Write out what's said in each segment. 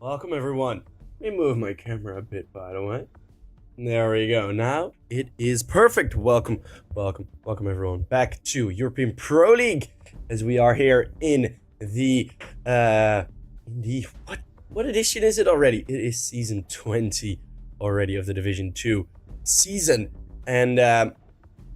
Welcome everyone. Let me move my camera a bit, by the way. There we go. Now it is perfect. Welcome everyone back to European Pro League, as we are here in the what edition is it already? It is season 20 already of the Division 2 season, and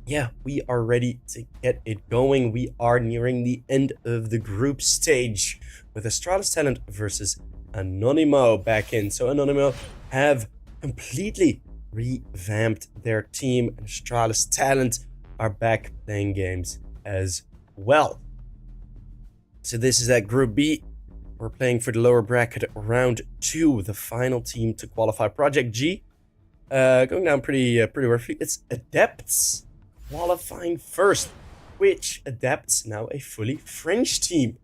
yeah, we are ready to get it going. We are nearing the end of the group stage with Astralis Talent versus Anonymo back in. So Anonymo have completely revamped their team, and Astralis Talent are back playing games as well. So this is at Group B. We're playing for the lower bracket round 2, the final team to qualify. Project G, going down pretty roughly. It's Adepts qualifying first, which Adepts now a fully French team,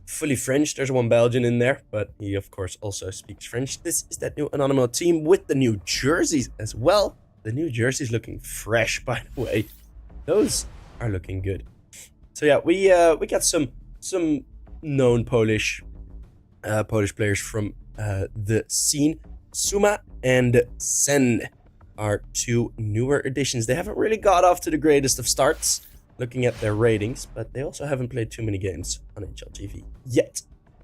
fully French. There's one Belgian in there, but he of course also speaks French. This is that new Anonymo team with the new jerseys as well. The new jerseys looking fresh, by the way. Those are looking good. So yeah, we got some known Polish players from the scene. Suma and Sen are two newer additions. They haven't really got off to the greatest of starts, looking at their ratings, but they also haven't played too many games on HLTV yet.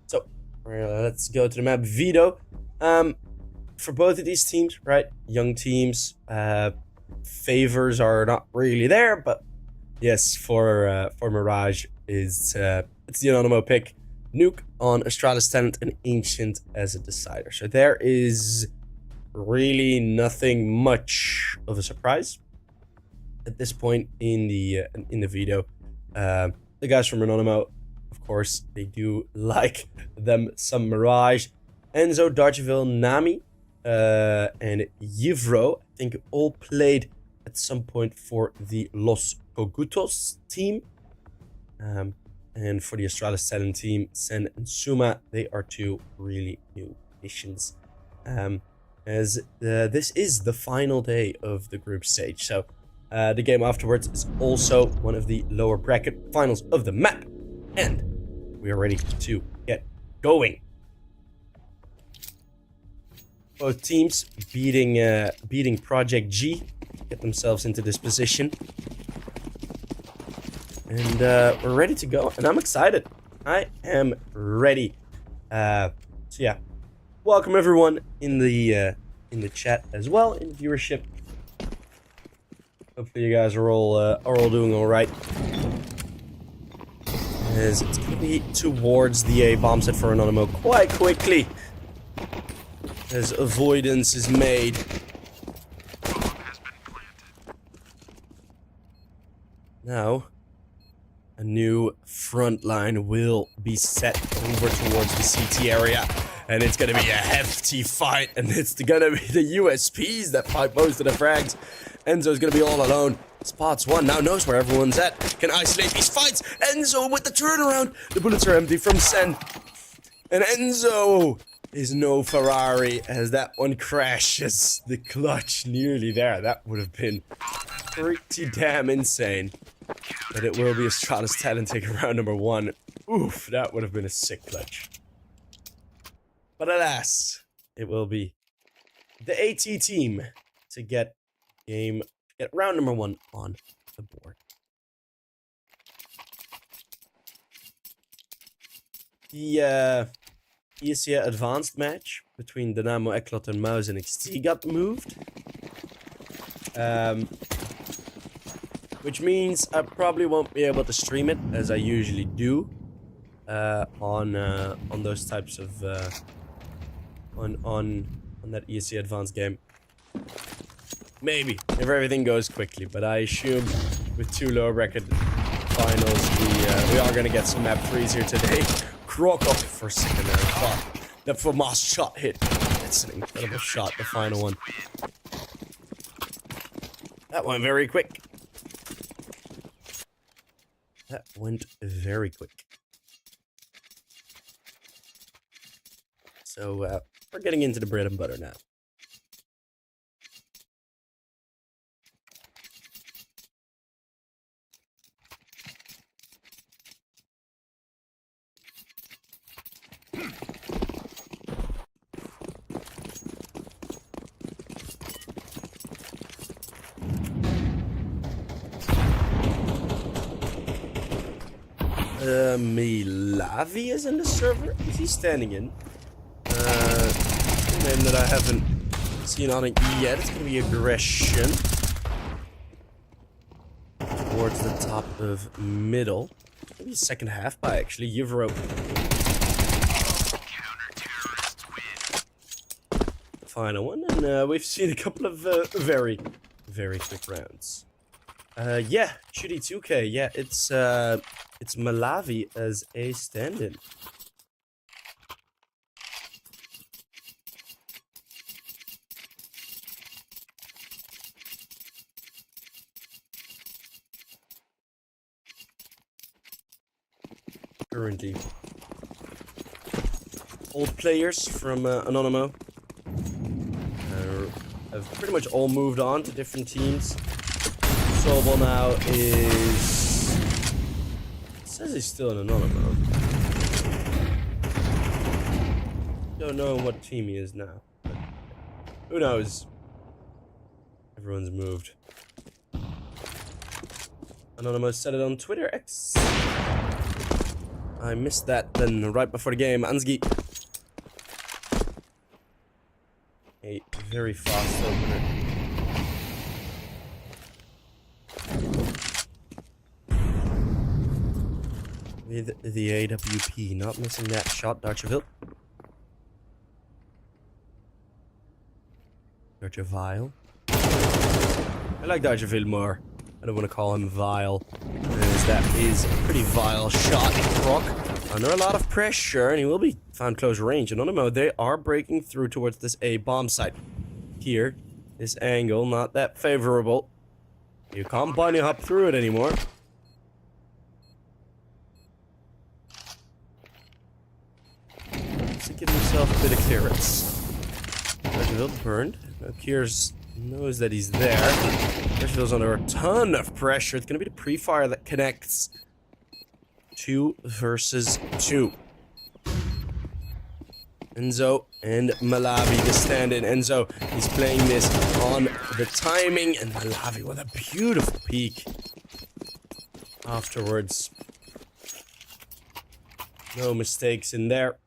So let's go to the map. Vito. For both of these teams, right? Young teams. Favors are not really there, but yes, for Mirage it's the Anonymo pick. Nuke on Astralis Talent and Ancient as a decider. So there is really nothing much of a surprise at this point in the video. The guys from Anonymo, of course, they do like them some Mirage. Enzo, Darcheville, Nami, and Yivro, I think all played at some point for the Los Cogutos team. And for the Astralis Talent team, Sen and Suma, they are two really new additions. As this is the final day of the group stage, so the game afterwards is also one of the lower bracket finals of the map, and we are ready to get going. Both teams beating Project G, get themselves into this position, and we're ready to go. And I'm excited. I am ready. So yeah, welcome everyone in the chat as well, in viewership. Hopefully you guys are all doing all right. As it's gonna be towards the A bomb set for Anonymo quite quickly, as avoidance is made. Now, a new front line will be set over towards the CT area, and it's gonna be a hefty fight, and it's gonna be the USPs that fight most of the frags. Enzo's gonna be all alone. Spots one, now knows where everyone's at, can isolate these fights. Enzo with the turnaround. The bullets are empty from Sen. And Enzo is no Ferrari as that one crashes the clutch nearly there. That would have been pretty damn insane. But it will be Astralis Talent taking round number 1. Oof, that would have been a sick clutch. But alas, it will be the AT team to get round number 1 on the board. The ESEA advanced match between Dynamo, Eklot, and Mouse and XT got moved. Which means I probably won't be able to stream it as I usually do on those types of on that ESC advanced game. Maybe if everything goes quickly, but I assume with 2 lower bracket finals we are gonna get some map freeze here today. Croc off for a second there. Thought that FAMAS shot hit. It's an incredible shot, the final one. That went very quick. That went very quick. So, we're getting into the bread and butter now. Milavi is in the server. Is he standing in? A name that I haven't seen on it yet. It's gonna be Aggression. Towards the top of middle. Maybe second half by actually. Europe. Final one, and we've seen a couple of very, very quick rounds. Yeah, Shitty 2K. Yeah, it's Malawi as a stand-in. Currently, old players from Anonymo have pretty much all moved on to different teams. Sobel now is... It says he's still in Anonymo. Don't know what team he is now. But who knows? Everyone's moved. Anonymo said it on Twitter X. I missed that then right before the game. Ansgi. A very fast opener. With the AWP, not missing that shot, Darcheville. Darcheville. I like Darcheville more. I don't want to call him Vile, as that is a pretty vile shot. Rock under a lot of pressure, and he will be found close range. And Anonymo, they are breaking through towards this A bomb site. Here, this angle, not that favorable. You can't bunny hop through it anymore. He's getting himself a bit of clearance. Darcheville burned. Now Kiers knows that he's there. Darcheville's under a ton of pressure. It's going to be the pre-fire that connects. 2 versus 2. Enzo and Malawi, the stand-in. Enzo, he's playing this on the timing, and Malawi with a beautiful peek afterwards. No mistakes in there.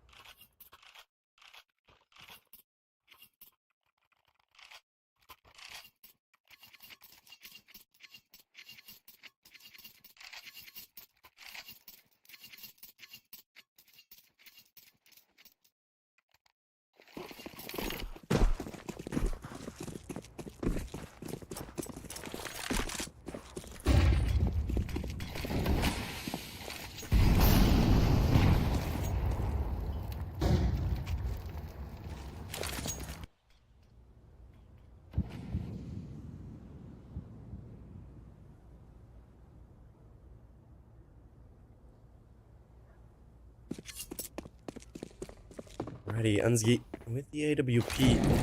Alrighty, Ansgi with the AWP.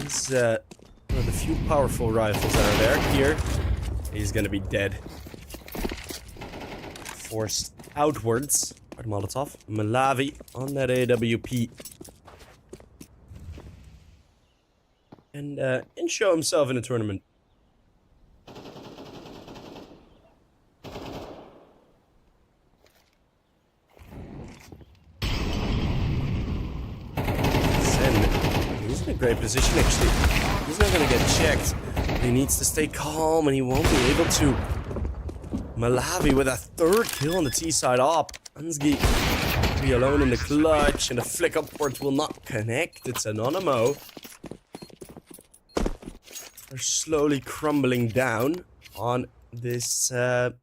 He's one of the few powerful rifles that are there. Here, he's gonna be dead. Forced outwards by the Molotov. Malawi on that AWP. And show himself in a tournament. He's in a great position, actually. He's not gonna get checked. He needs to stay calm, and he won't be able to. Malawi with a 3rd kill on the T-side up. Ansgi be alone in the clutch, and the flick upwards will not connect. It's Anonymo. They're slowly crumbling down on this, they're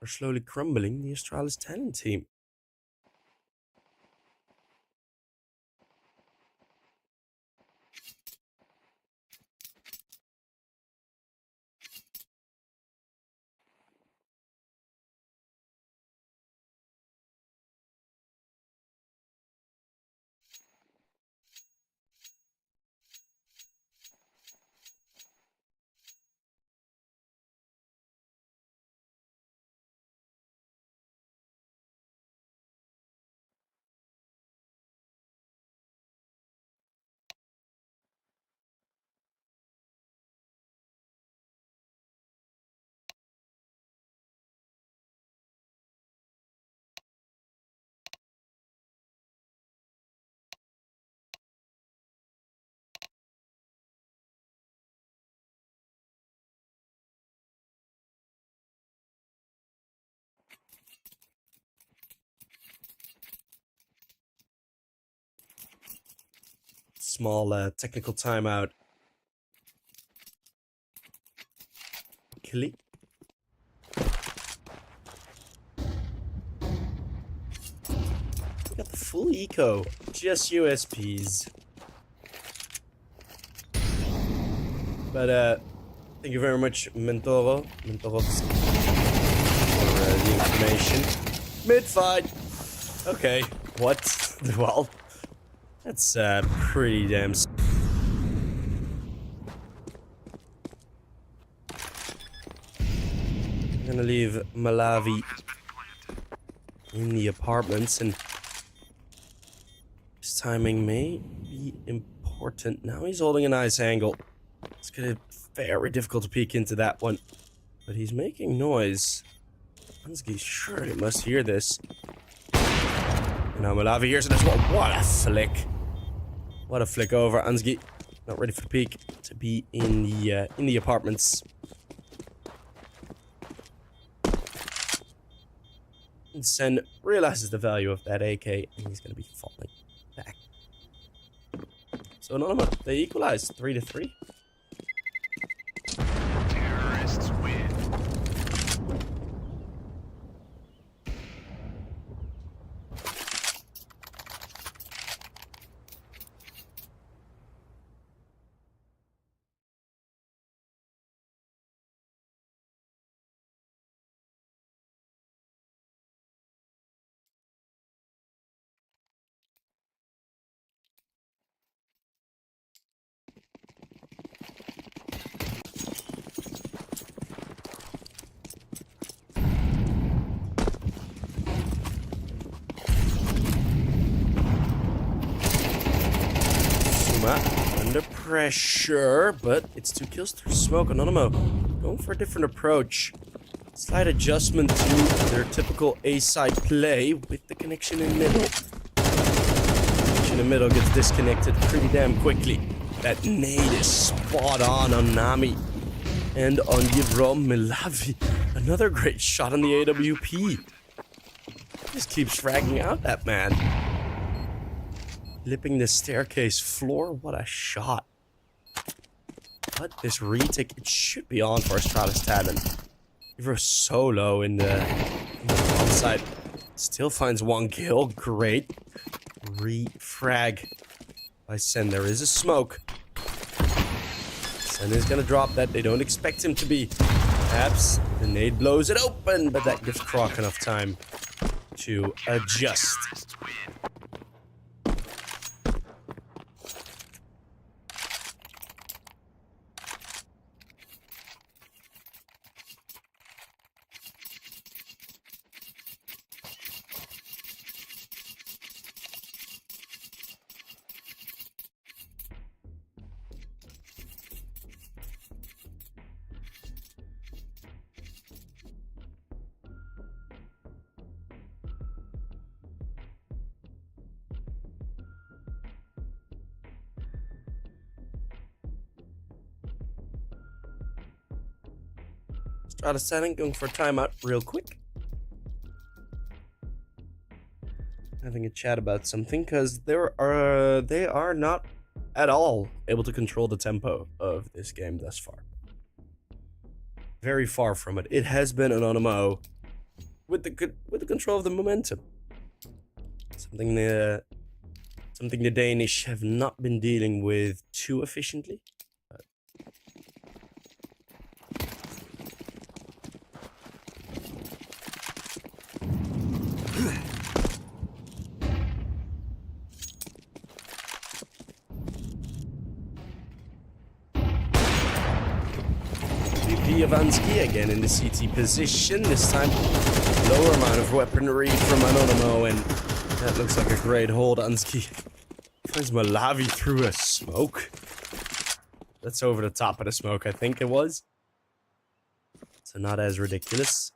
slowly crumbling the Astralis talent team. small technical timeout. Click. We got the full eco, just USPs. But thank you very much, Mentorovsky, for the information. Mid-fight. Okay, what? Well, that's pretty damn. I'm gonna leave Malawi in the apartments, and his timing may be important. Now he's holding a nice angle. It's gonna be very difficult to peek into that one, but he's making noise. Ansky surely must hear this. And now Malawi hears it as well. What a flick! What a flick over. Ansky not ready for the peek to be in the apartments. And Sen realizes the value of that AK, and he's gonna be falling back. So Anonymo, they equalize 3-3. Terrorists win. Under pressure, but it's 2 kills through smoke. Anonymo going for a different approach. Slight adjustment to their typical A-side play with the connection in middle. Connection in middle gets disconnected pretty damn quickly. That nade is spot on Nami and on Yevrom Milavi. Another great shot on the AWP. Just keeps fragging out that man. Lipping the staircase floor, what a shot. But this retake, it should be on for Astralis Talent. We were so low in the top side. Still finds 1 kill, great. Refrag by Sen, there is a smoke. Sen is gonna drop that, they don't expect him to be. Perhaps the nade blows it open, but that gives Croc enough time to adjust. Astralis Talent going for a timeout real quick. Having a chat about something, because they are not at all able to control the tempo of this game thus far. Very far from it. It has been Anonymo with the control of the momentum. Something the Danish have not been dealing with too efficiently. Ansky again in the CT position, this time lower amount of weaponry from Anonymo, and that looks like a great hold. Ansky finds Malawi through a smoke. That's over the top of the smoke, I think it was. So not as ridiculous.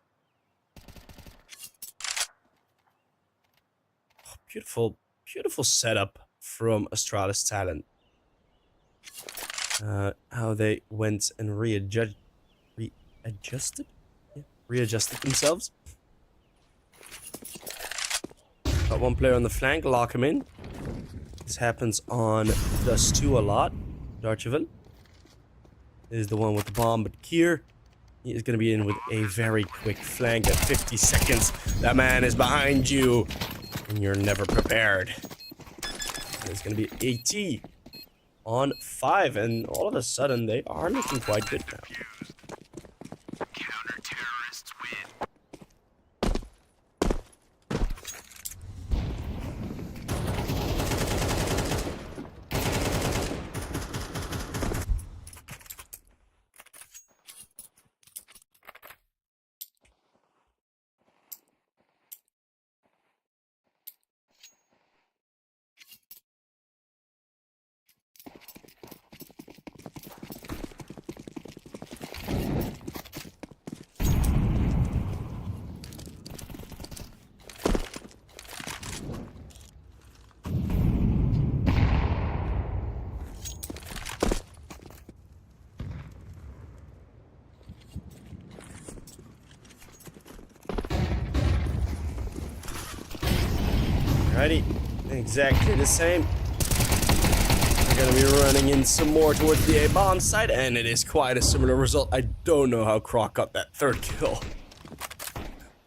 Oh, beautiful setup from Astralis Talent. How they went and readjusted themselves. Got 1 player on the flank, lock him in. This happens on Dust 2 a lot. Darcheville is the one with the bomb, but Kier, he is going to be in with a very quick flank at 50 seconds. That man is behind you, and you're never prepared. It's going to be AT on 5, and all of a sudden, they are looking quite good now. Counter-terrorists win. Alrighty, exactly the same. We're gonna be running in some more towards the A-bomb side, and it is quite a similar result. I don't know how Croc got that third kill.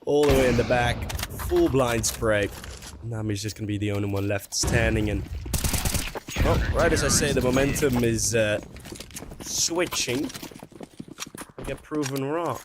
All the way in the back, full blind spray. Nami's just gonna be the only one left standing, and well, right as I say, the momentum is switching. I get proven wrong.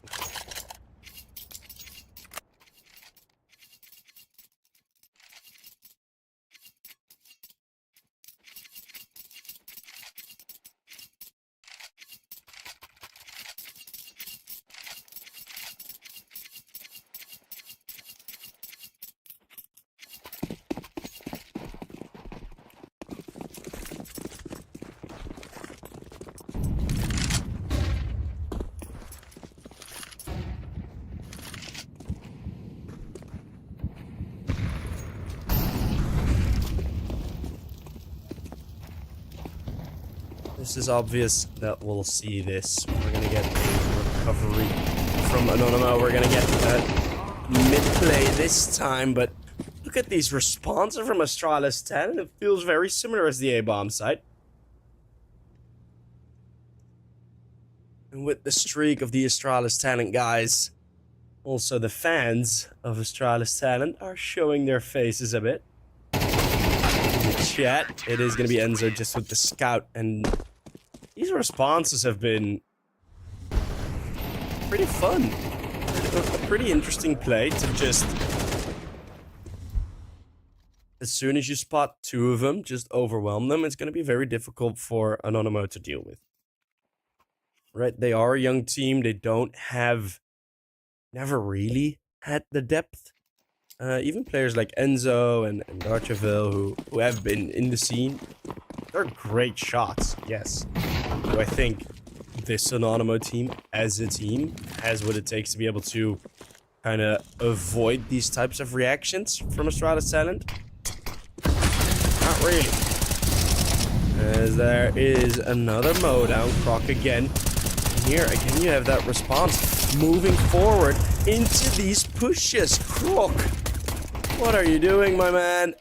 This is obvious that we'll see this. We're gonna get a recovery from Anonymo. We're gonna get mid-play this time, but look at these responses from Astralis 10. It feels very similar as the A-bomb site. And with the streak of the Astralis talent guys, also the fans of Astralis talent are showing their faces a bit. In the chat, it is gonna be Enzo just with the scout, and these responses have been pretty fun. A pretty interesting play to just, as soon as you spot two of them, just overwhelm them. It's going to be very difficult for Anonymo to deal with. Right? They are a young team. They don't have, never really had the depth. Even players like Enzo and Darcheville who have been in the scene, they're great shots, yes. Do I think this Anonymo team, as a team, has what it takes to be able to kind of avoid these types of reactions from Astralis talent? Not really. As there is another mowdown, Croc again. And here, again, you have that response moving forward into these pushes. Croc, what are you doing, my man?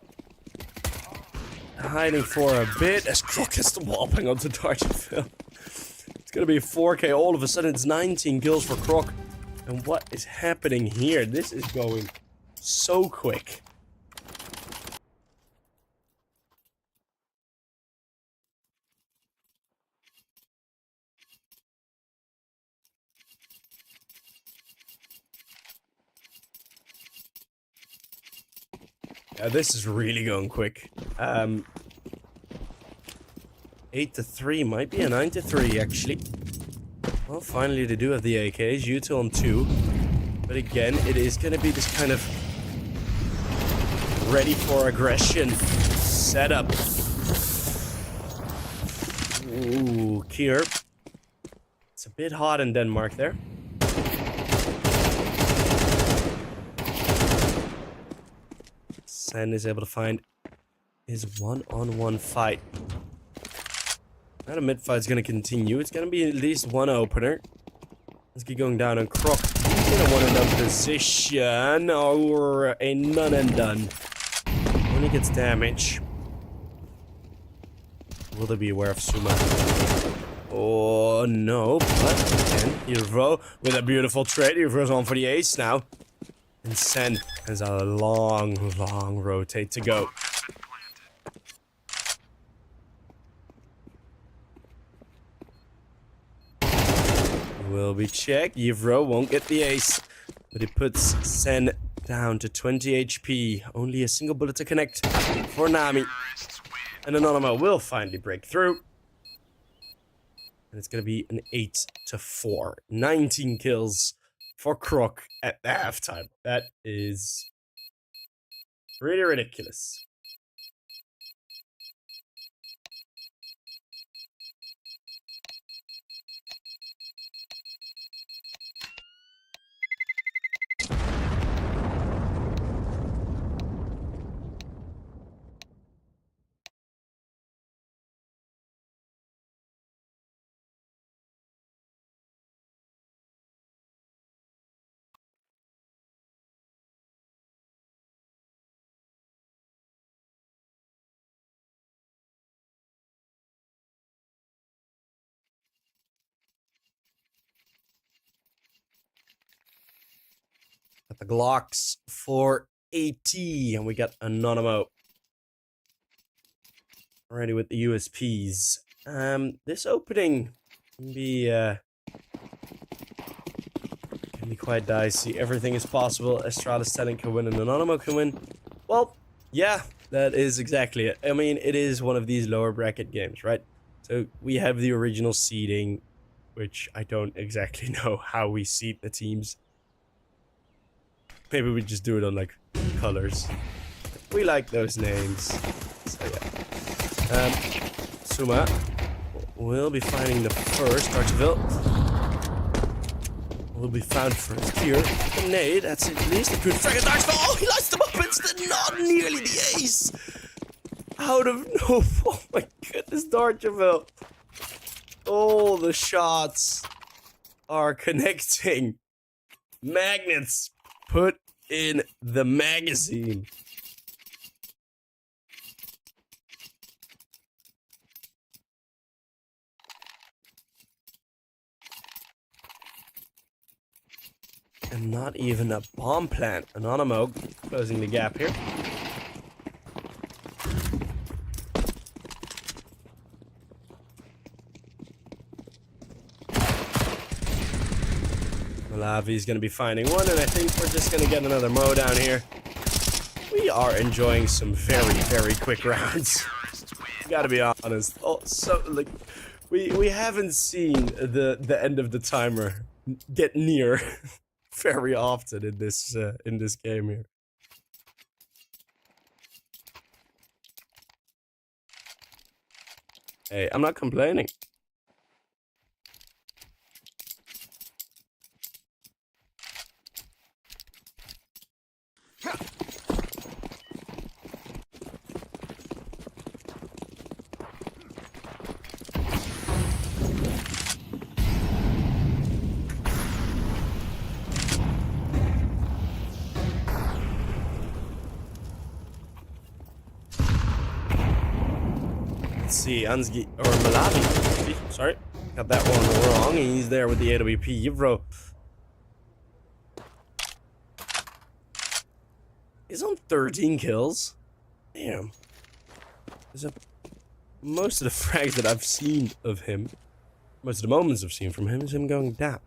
Hiding for a bit as Croc gets the wall bang onto Darcheville. It's gonna be 4K. All of a sudden, it's 19 kills for Croc. And what is happening here? This is going so quick. Yeah, this is really going quick. 8-3 might be a 9-3 actually. Well, finally they do have the AKs. Util on 2, but again, it is going to be this kind of ready for aggression setup. Ooh, Kier. It's a bit hot in Denmark there. Sen is able to find his one-on-one fight. Now the mid-fight is going to continue. It's going to be at least one opener. Let's get going down on Croc. He's in a one-and-done position, or a none-and-done. When he gets damage. Will they be aware of Suma? Oh, no. But again, Hero with a beautiful trade. Hero's on for the ace now. And Sen has a long, long rotate to go. Will be checked. Yivro won't get the ace. But it puts Sen down to 20 HP. Only a single bullet to connect for Nami. And Anonymo will finally break through. And it's going to be an 8-4. 19 kills for Croc at the halftime. That is pretty ridiculous. Got the Glocks for AT, and we got Anonymo. Already with the USPs. This opening can be quite dicey. Everything is possible. Astralis Talent can win and Anonymo can win. Well, yeah, that is exactly it. I mean, it is one of these lower bracket games, right? So we have the original seeding, which I don't exactly know how we seed the teams. Maybe we just do it on, like, colors. We like those names. So, yeah. Suma will be finding the first. Darcheville will be found first here. Nade, that's at least a good frag. Darcheville, oh, he lights them up. It's not nearly the ace. Out of no. Oh, my goodness, Darcheville. All the shots are connecting. Magnets put in the magazine. And not even a bomb plant. Anonymo closing the gap here. Malavi's going to be finding one, and I think we're just going to get another Mo down here. We are enjoying some very, very quick rounds. Gotta be honest. Oh, so, like, we haven't seen the end of the timer get near very often in this game here. Hey, I'm not complaining. Let's see, Ansgi, or Malavi. Sorry, got that one wrong. He's there with the AWP. Yivro is on 13 kills. Damn. Most of the frags that I've seen of him, most of the moments I've seen from him, is him going down.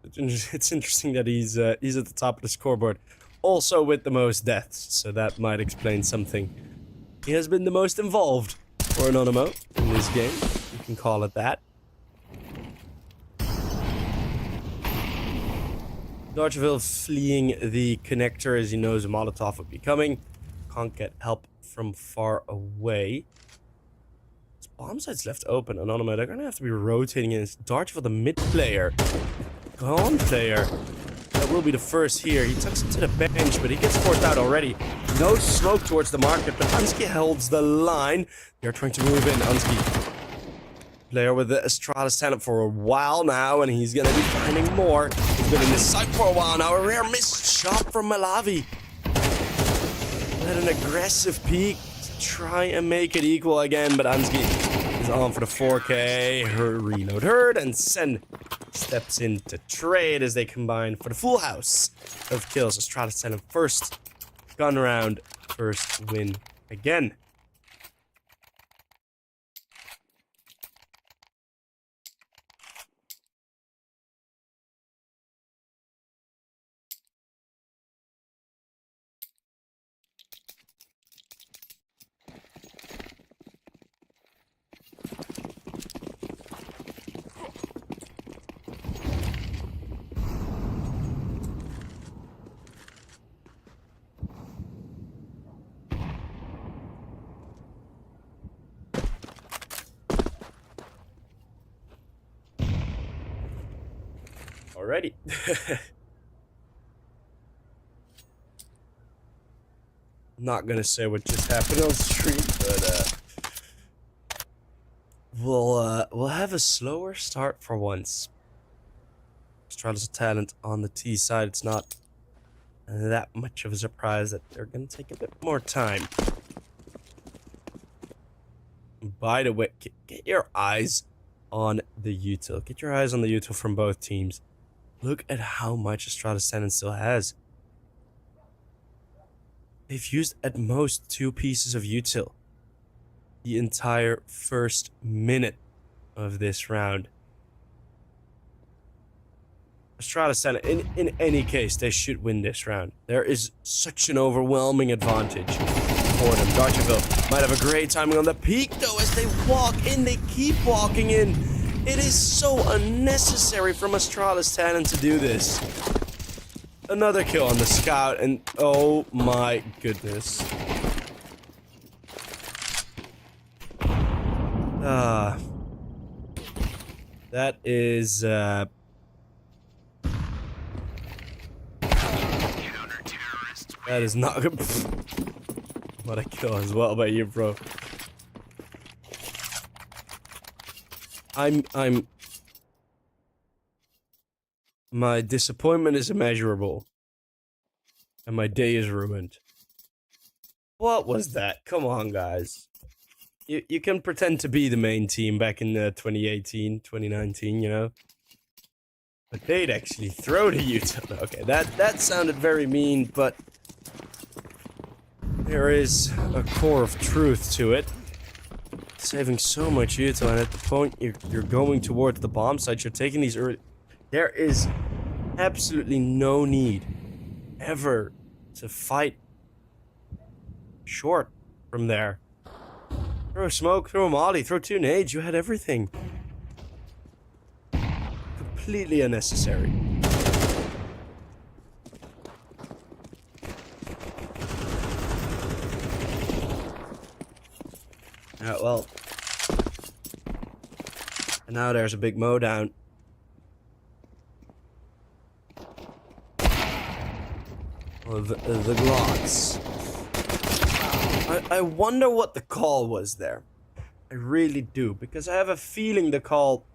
It's interesting that he's at the top of the scoreboard. Also with the most deaths, so that might explain something. He has been the most involved for Anonymo in this game. You can call it that. Darcheville fleeing the connector as he knows a Molotov would be coming. Can't get help from far away. This bomb site's left open. Anonymo, they're going to have to be rotating in. It's Darcheville, the mid player. Gone player. That will be the first here. He tucks him to the bench, but he gets forced out already. No smoke towards the market, but Ansgi holds the line. They're trying to move in. Ansgi, player with the Astralis talent for a while now, and he's going to be finding more. He's been in this site for a while now. A rare missed shot from Malavi. Had an aggressive peek. try and make it equal again, but Ansgi is on for the 4K. Her reload herd, and Sen steps in to trade as they combine for the full house of kills. Astralis selling first gun round, first win again. Alrighty. Not gonna say what just happened on stream, but we'll have a slower start for once. Astralis talent on the T side. It's not that much of a surprise that they're gonna take a bit more time. By the way, get your eyes on the util. Get your eyes on the util from both teams. Look at how much Astralis talent still has. They've used at most 2 pieces of util the entire first minute of this round. Astralis talent, in any case, they should win this round. There is such an overwhelming advantage for them. Darcherville might have a great timing on the peak, though, as they walk in. They keep walking in. It is so unnecessary from Astralis talent to do this. Another kill on the scout, and oh my goodness. That is Counter-terrorists that is not good. What a kill as well by you, bro. My disappointment is immeasurable. And my day is ruined. What was that? Come on, guys. You can pretend to be the main team back in 2018, 2019, you know? But they'd actually throw to you. Okay, that sounded very mean, but there is a core of truth to it. Saving so much util, and at the point you're going towards the bomb site, you're taking these early. There is absolutely no need ever to fight short from there. Throw a smoke, throw a molly, throw 2 nades, you had everything. Completely unnecessary. Well. And now there's a big mow down. The Glocks. I wonder what the call was there. I really do, because I have a feeling the call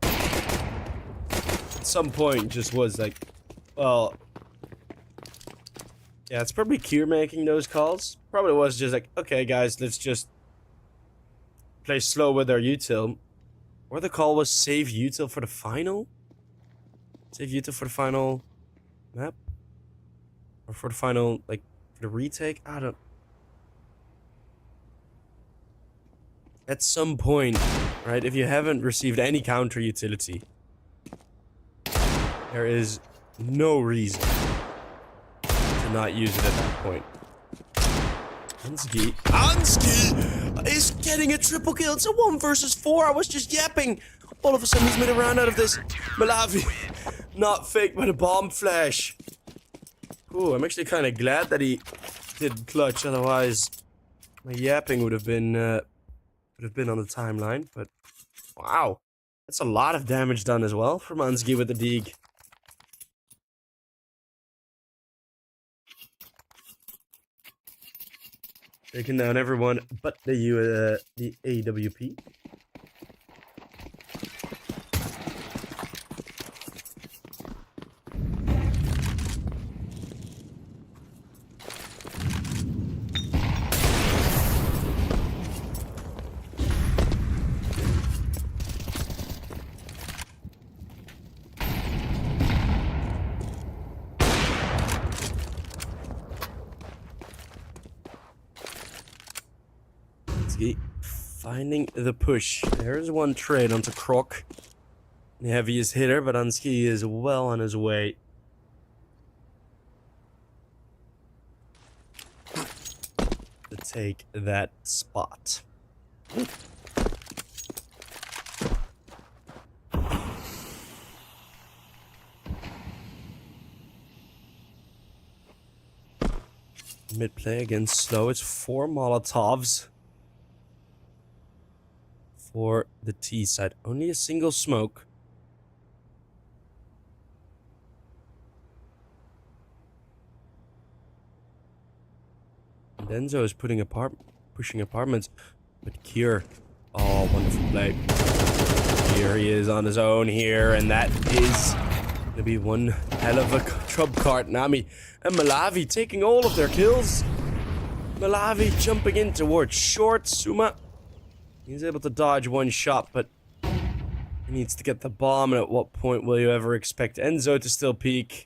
at some point just was like, well, yeah, it's probably Kier making those calls. Probably was just like, okay, guys, let's just play slow with our util. Or the call was save util for the final? Save util for the final map? Or for the final, like, for the retake? I don't... At some point, right, if you haven't received any counter utility, there is no reason to not use it at that point. Ansgi is getting a triple kill. It's a 1 versus 4. I was just yapping. All of a sudden, he's made a round out of this. Malavi, not faked by the bomb flash. Ooh, I'm actually kind of glad that he did clutch. Otherwise, my yapping would have been on the timeline. But wow, that's a lot of damage done as well from Ansgi with the dig. Taking down everyone but the AWP. Ansky finding the push. There's one trade onto Croc. The heaviest hitter, but Ansky is well on his way. To take that spot. Mid play again slow. It's 4 Molotovs for the T side. Only a single smoke. And Enzo is pushing apartments. But Kier, oh, wonderful play. Here he is on his own here, and that is gonna be one hell of a trump card. Nami and Malavi taking all of their kills. Malavi jumping in towards short. Suma, he's able to dodge one shot, but he needs to get the bomb. And at what point will you ever expect Enzo to still peek?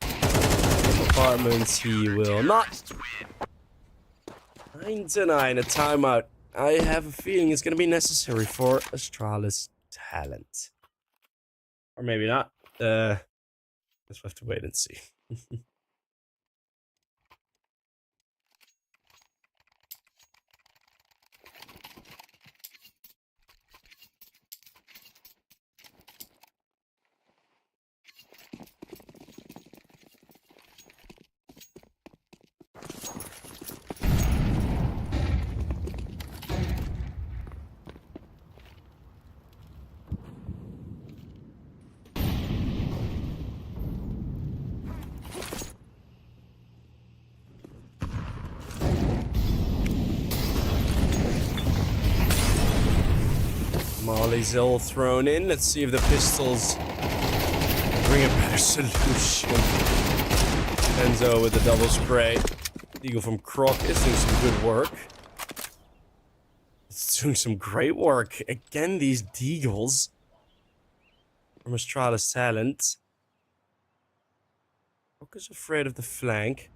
Apartments, he will not. 9-9, a timeout. I have a feeling it's going to be necessary for Astralis talent. Or maybe not. Let's have to wait and see. Molly's all thrown in. Let's see if the pistols bring a better solution. Enzo with the double spray. Eagle from Croc is doing some good work. It's doing some great work. Again, these Deagles from Astralis talent. Croc is afraid of the flank,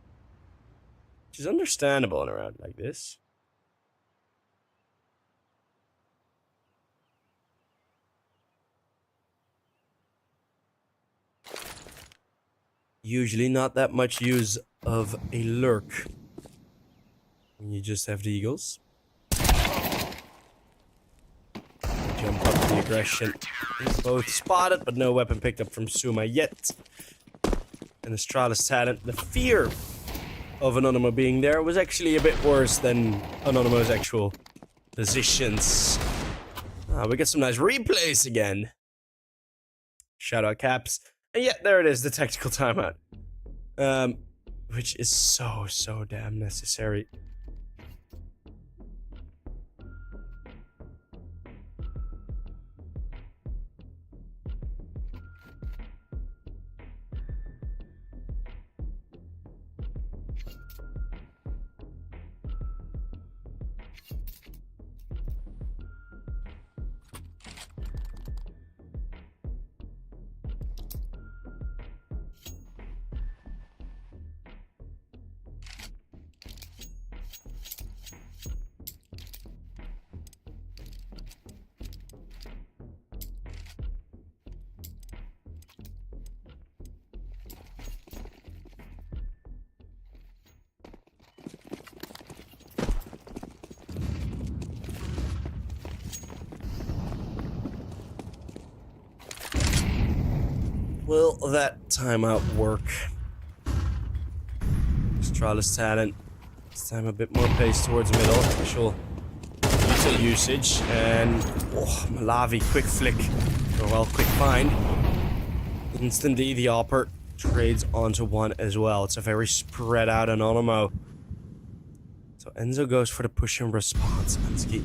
which is understandable in a round like this. Usually not that much use of a lurk when you just have the Eagles. Jump up the aggression. Both spotted, but no weapon picked up from Suma yet. And Astralis talent, the fear of Anonymo being there was actually a bit worse than Anonymo's actual positions. We get some nice replays again. Shout out Caps. And yeah, there it is, the tactical timeout. Which is so damn necessary. Will that timeout work? Astralis talent. This time a bit more pace towards middle. Actual util usage. And Malavi, quick flick. Or well, quick find. Instantly the Opper trades onto one as well. It's a very spread out Anonymo. So Enzo goes for the push and response. Ansky.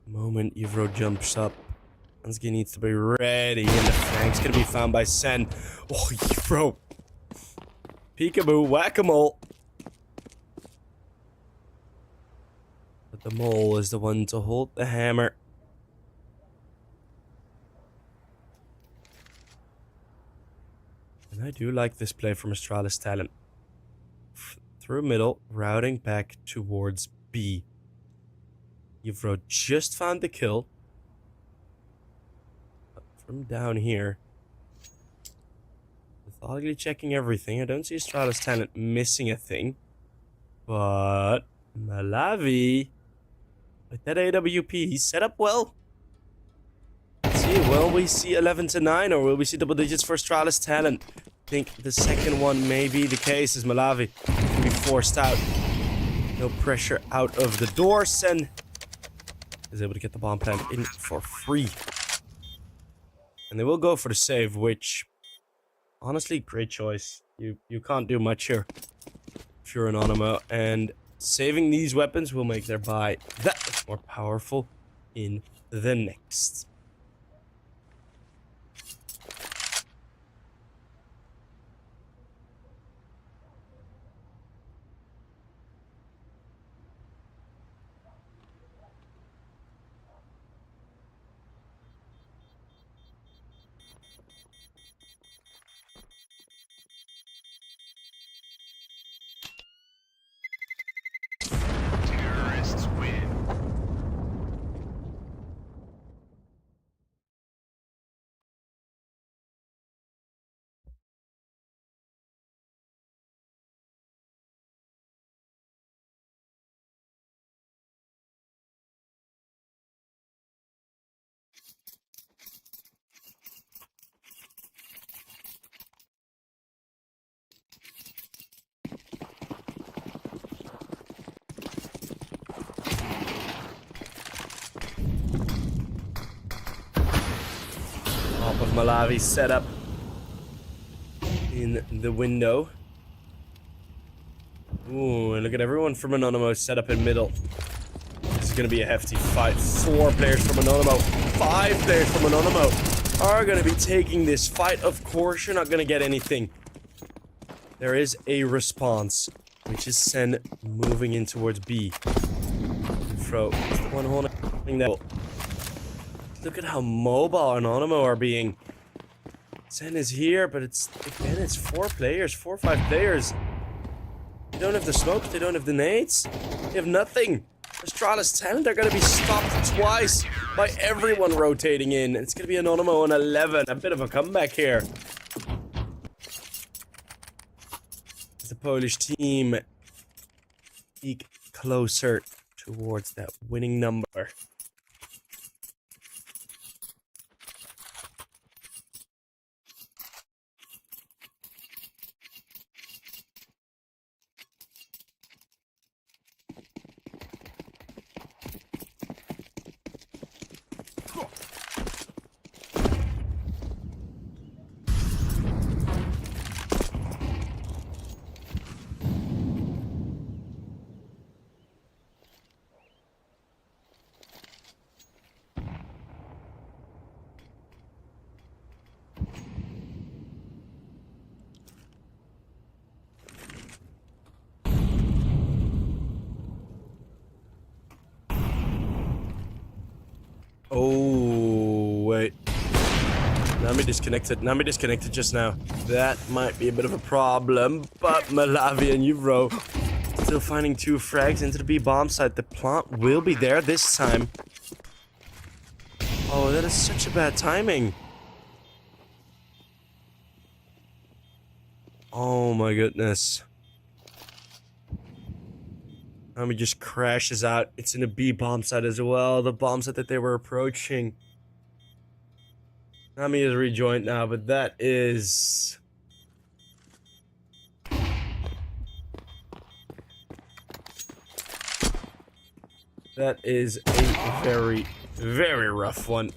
The moment Yvro jumps up, Ansky needs to be ready, and the flank's gonna be found by Sen. Oh, Yvro. Peekaboo, whack-a-mole. But the mole is the one to hold the hammer. And I do like this play from Astralis talent. Through middle, routing back towards B. Yvro just found the kill. But from down here, methodically checking everything. I don't see Astralis talent missing a thing. But Malavi, with that AWP, he's set up well. Let's see, will we see 11 to 9 or will we see double digits for Astralis talent? I think the second one may be the case as Malavi can be forced out. No pressure out of the door. Sen is able to get the bomb plant in for free. And they will go for the save, which, honestly, great choice. You can't do much here if you're Anonymo. And saving these weapons will make their buy that much more powerful in the next. Terrorists win. Top of Malavi set up in the window. Ooh, and look at everyone from Anonymo set up in middle. This is gonna be a hefty fight. 4 players from Anonymo, 5 players from Anonymo are gonna be taking this fight. Of course, you're not gonna get anything. There is a response, which is Sen moving in towards B. Fro is the one holding that. Look at how mobile Anonymo are being. Sen is here, but it's 4 players, 4 or 5 players. They don't have the smokes, they don't have the nades. They have nothing. Astralis talent, they're gonna be stopped twice by everyone rotating in. It's gonna be Anonymo on 11. A bit of a comeback here. The Polish team eke closer towards that winning number. Oh, wait. Nami disconnected just now. That might be a bit of a problem, but Malavi and Yvro still finding 2 frags into the B bomb site. The plant will be there this time. Oh, that is such a bad timing. Oh my goodness. Nami just crashes out. It's in a B bomb site as well. The bomb site that they were approaching. Nami is rejoined now, but that is... That is a very, very rough one.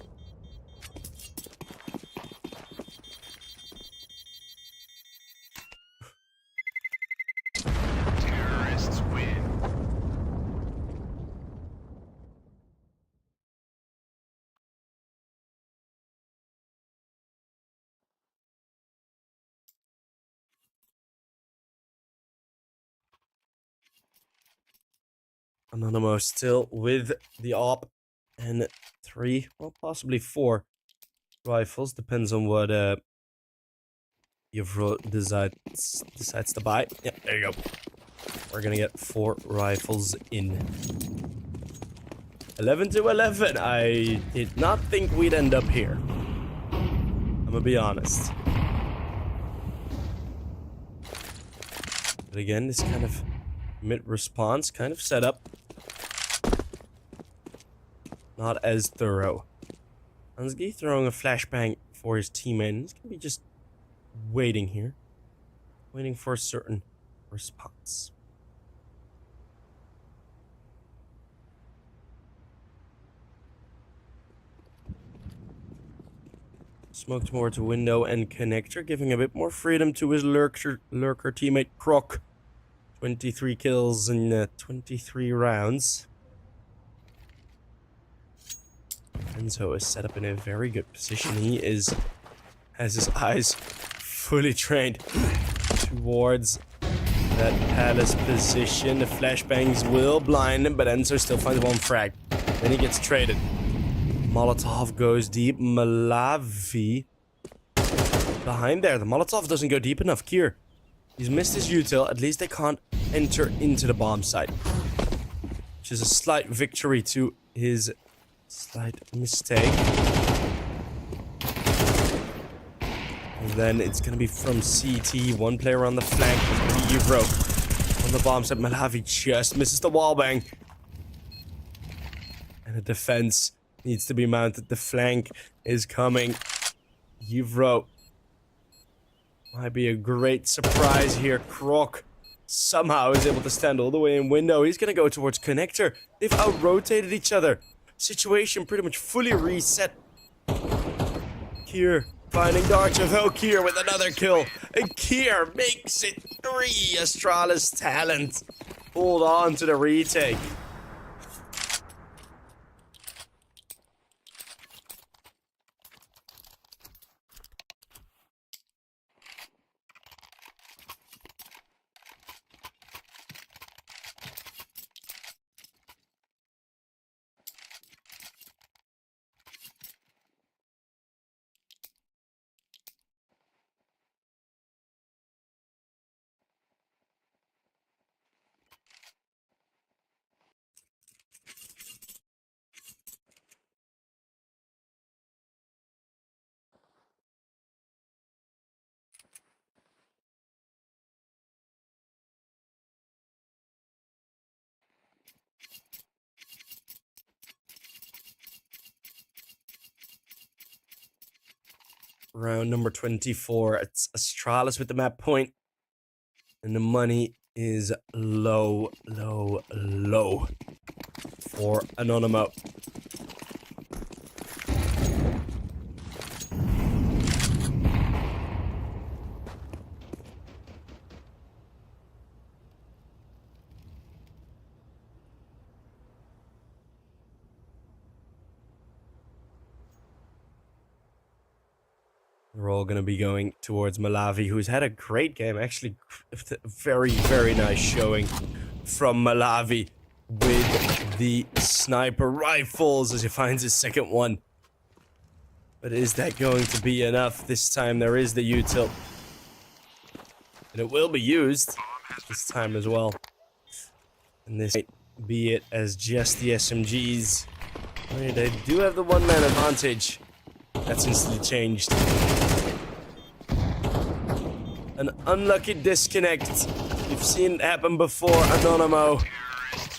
Terrorists win. Anonymo still with the op and 3, well, possibly 4 rifles. Depends on what Yvro decides to buy. Yeah, there you go. We're gonna get 4 rifles in. 11 to 11. I did not think we'd end up here. I'm gonna be honest. But again, this kind of mid-response kind of setup. Not as thorough. Hansky throwing a flashbang for his teammate. He's gonna be just waiting here. Waiting for a certain response. Smoked more to window and connector, giving a bit more freedom to his lurker teammate Croc. 23 kills in 23 rounds. Enzo is set up in a very good position. He has his eyes fully trained towards that palace position. The flashbangs will blind him, but Enzo still finds one frag. Then he gets traded. Molotov goes deep. Malavi behind there. The Molotov doesn't go deep enough. Kier, he's missed his util. At least they can't enter into the bomb site. Which is a slight victory to his slight mistake. And then it's going to be from CT. One player on the flank. It's going to be Evro on the bomb site. Malavi just misses the wallbang. And the defense needs to be mounted. The flank is coming. Evro might be a great surprise here. Croc somehow is able to stand all the way in window. He's going to go towards connector. They've out-rotated each other. Situation pretty much fully reset. Kier finding Darcha, though. Kier with another kill. And Kier makes it 3. Astralis talent. Hold on to the retake. Round number 24. It's Astralis with the map point. And the money is low, low, low for Anonymo. We're all going to be going towards Malavi, who's had a great game. Actually, very, very nice showing from Malavi with the sniper rifles as he finds his second one. But is that going to be enough? This time there is the util. And it will be used this time as well. And this might be it as just the SMGs. I mean, they do have the one-man advantage. That's instantly changed. An unlucky disconnect. You've seen it happen before, Anonymo.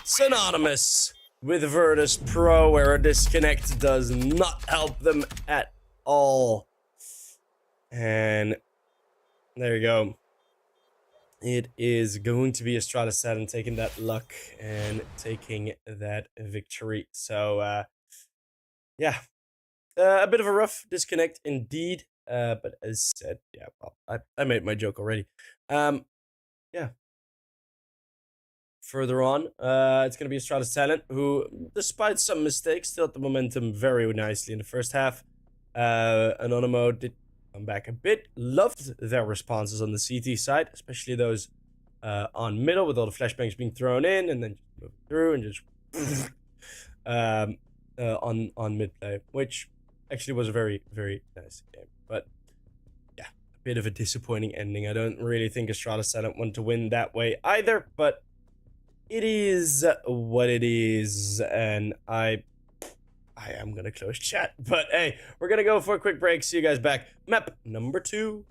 Synonymous with Virtus Pro, where a disconnect does not help them at all. And there you go. It is going to be Astralis Saturn taking that luck and taking that victory. So, yeah. A bit of a rough disconnect indeed. But as said, yeah, well, I made my joke already. Yeah. Further on, it's going to be Astralis Talent, who, despite some mistakes, still had the momentum very nicely in the first half. Anonymo did come back a bit. Loved their responses on the CT side, especially those on middle, with all the flashbangs being thrown in, and then just move through and just on mid play, which actually was a very, very nice game. But yeah, a bit of a disappointing ending. I don't really think Astralis Talent want to win that way either, but it is what it is, and I I am gonna close chat. But hey, we're gonna go for a quick break. See you guys back. Map number 2.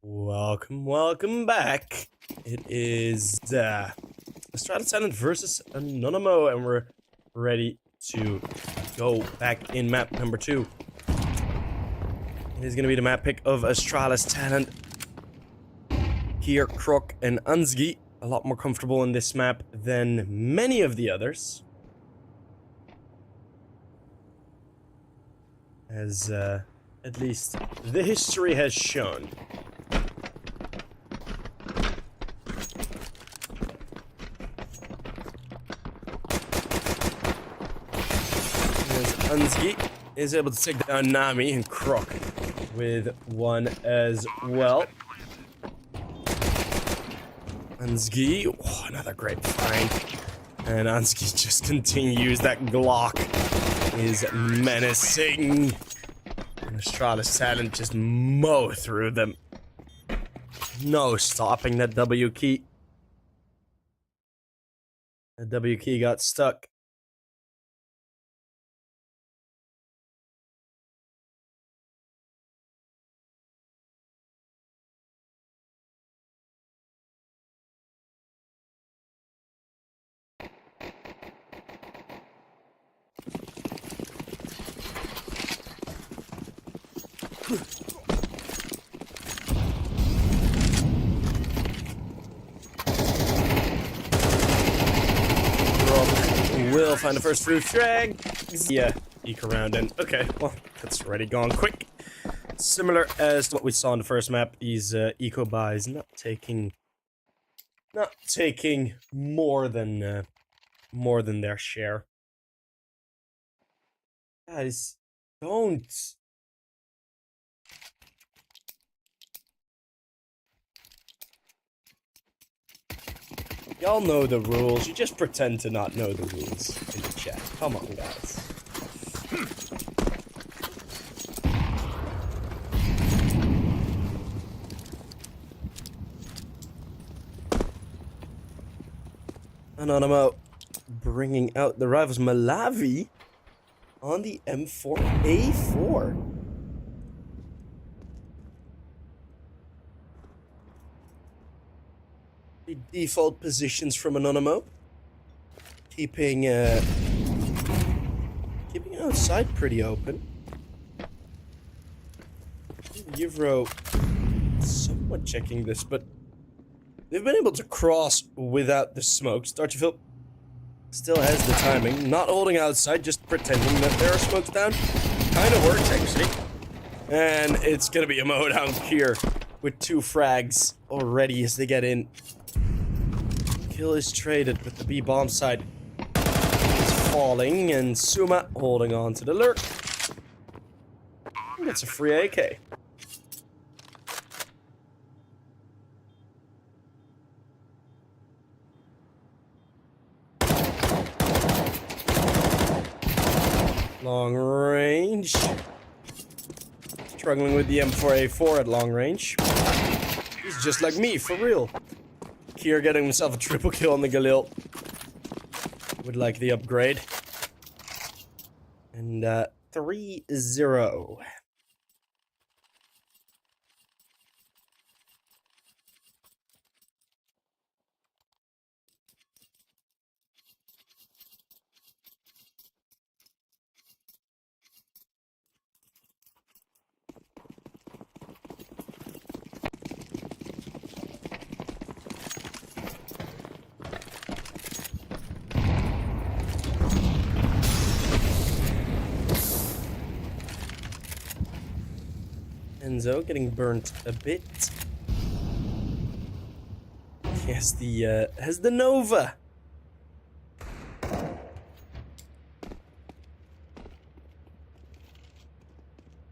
Welcome back. It is Astralis Island versus Anonymo, and we're ready to go back in map number 2. It is going to be the map pick of Astralis Talent. Here, Krok and Ansgi, a lot more comfortable in this map than many of the others. As, at least, the history has shown. Ansgi is able to take down Nami and Krok with one as well. Ansgi, oh, another great find. And Ansgi just continues. That Glock is menacing. And Astralis Talent just mow through them. No stopping that W key. The W key got stuck. Will find the first roof drag. Yeah, eke around and okay, well, that's already gone quick. Similar as to what we saw in the first map, these eco buys not taking more than their share. Guys, don't. Y'all know the rules. You just pretend to not know the rules in the chat. Come on, guys. Anonymo bringing out the rivals. Malawi on the M4A4. The default positions from Anonymo. Keeping outside pretty open. Euro somewhat checking this, but they've been able to cross without the smokes. Darcheville still has the timing. Not holding outside, just pretending that there are smokes down. Kind of works, actually. And it's going to be a mow down here with 2 frags already as they get in. Kill is traded, but the B-bomb side is falling, and Suma holding on to the lurk. Gets a free AK. Long range. Struggling with the M4A4 at long range. He's just like me, for real. Kier getting himself a triple kill on the Galil. Would like the upgrade. And 3-0. Enzo getting burnt a bit. He has the Nova.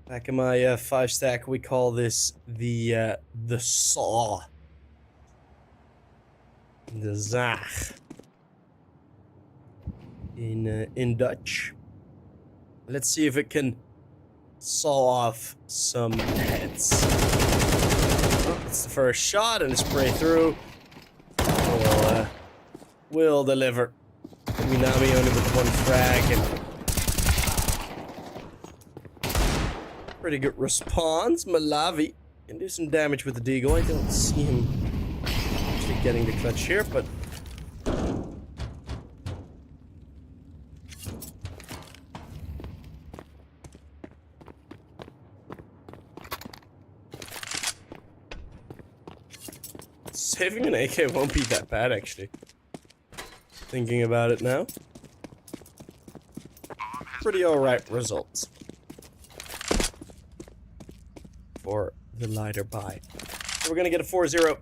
Back in my 5 stack, we call this the saw. The zaag. In Dutch. Let's see if it can saw off some heads. Oh, it's the first shot and a spray through. Will deliver. Minami only with 1 frag and pretty good response. Malawi Can do some damage with the Deagle. I don't see him actually getting the clutch here, but saving an AK won't be that bad, actually. Thinking about it now. Pretty alright results for the lighter buy. So we're gonna get a 4-0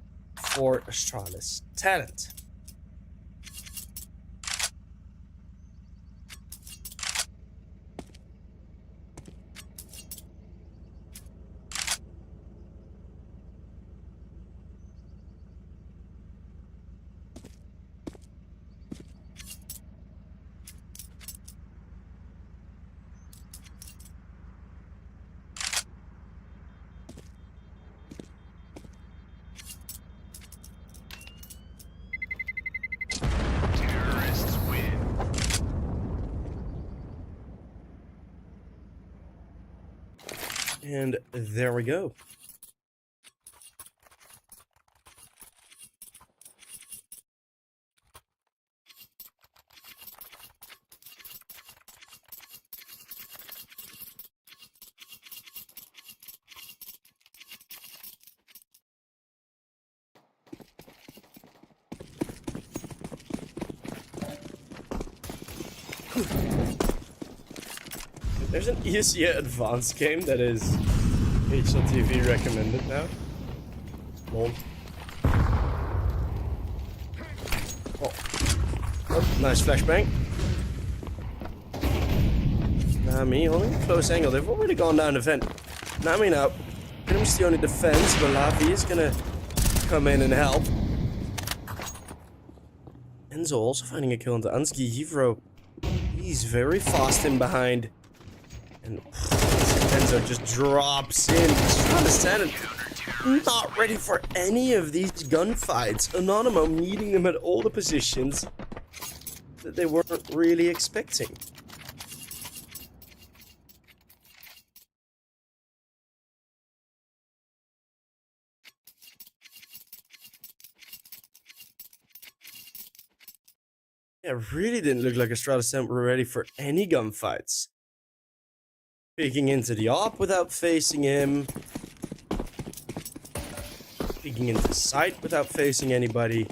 for Astralis. Talent. Terrorists win. And there we go. There's an easier advanced game that is HLTV recommended now. Lol. Oh, nice flashbang. Nami, only a close angle. They've already gone down the vent. Nami now. Pretty much the only defense, but Lavi is gonna come in and help. Enzo also finding a kill into Ansgi. Hivro. He's very fast in behind. And Enzo just drops in. Just trying to stand it. Not ready for any of these gunfights. Anonymo meeting them at all the positions that they weren't really expecting. Yeah, it really didn't look like Astralis were ready for any gunfights. Peeking into the op without facing him. Peeking into sight without facing anybody.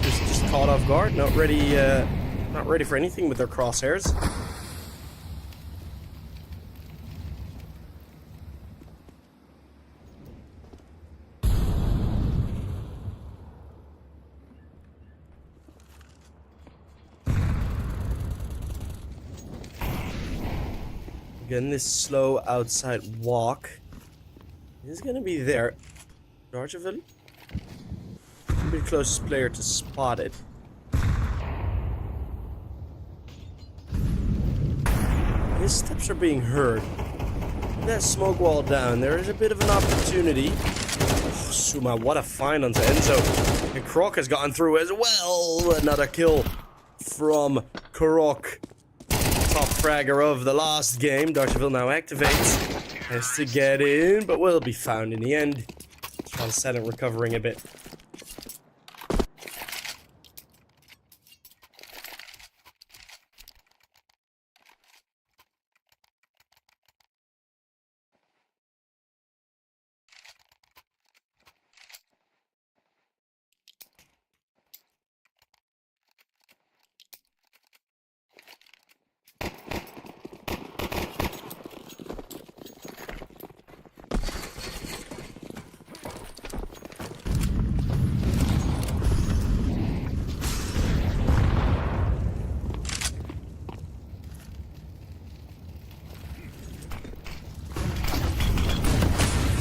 Just caught off guard, not ready for anything with their crosshairs. Again, this slow outside walk is gonna be there. Darjaville? Be the closest player to spot it. His steps are being heard. That smoke wall down, there is a bit of an opportunity. Oh, Suma, what a find onto Enzo. And Croc has gotten through as well. Another kill from Croc. Top fragger of the last game. Darjaville now activates. Has to get in, but will be found in the end. Trying to set it, recovering a bit.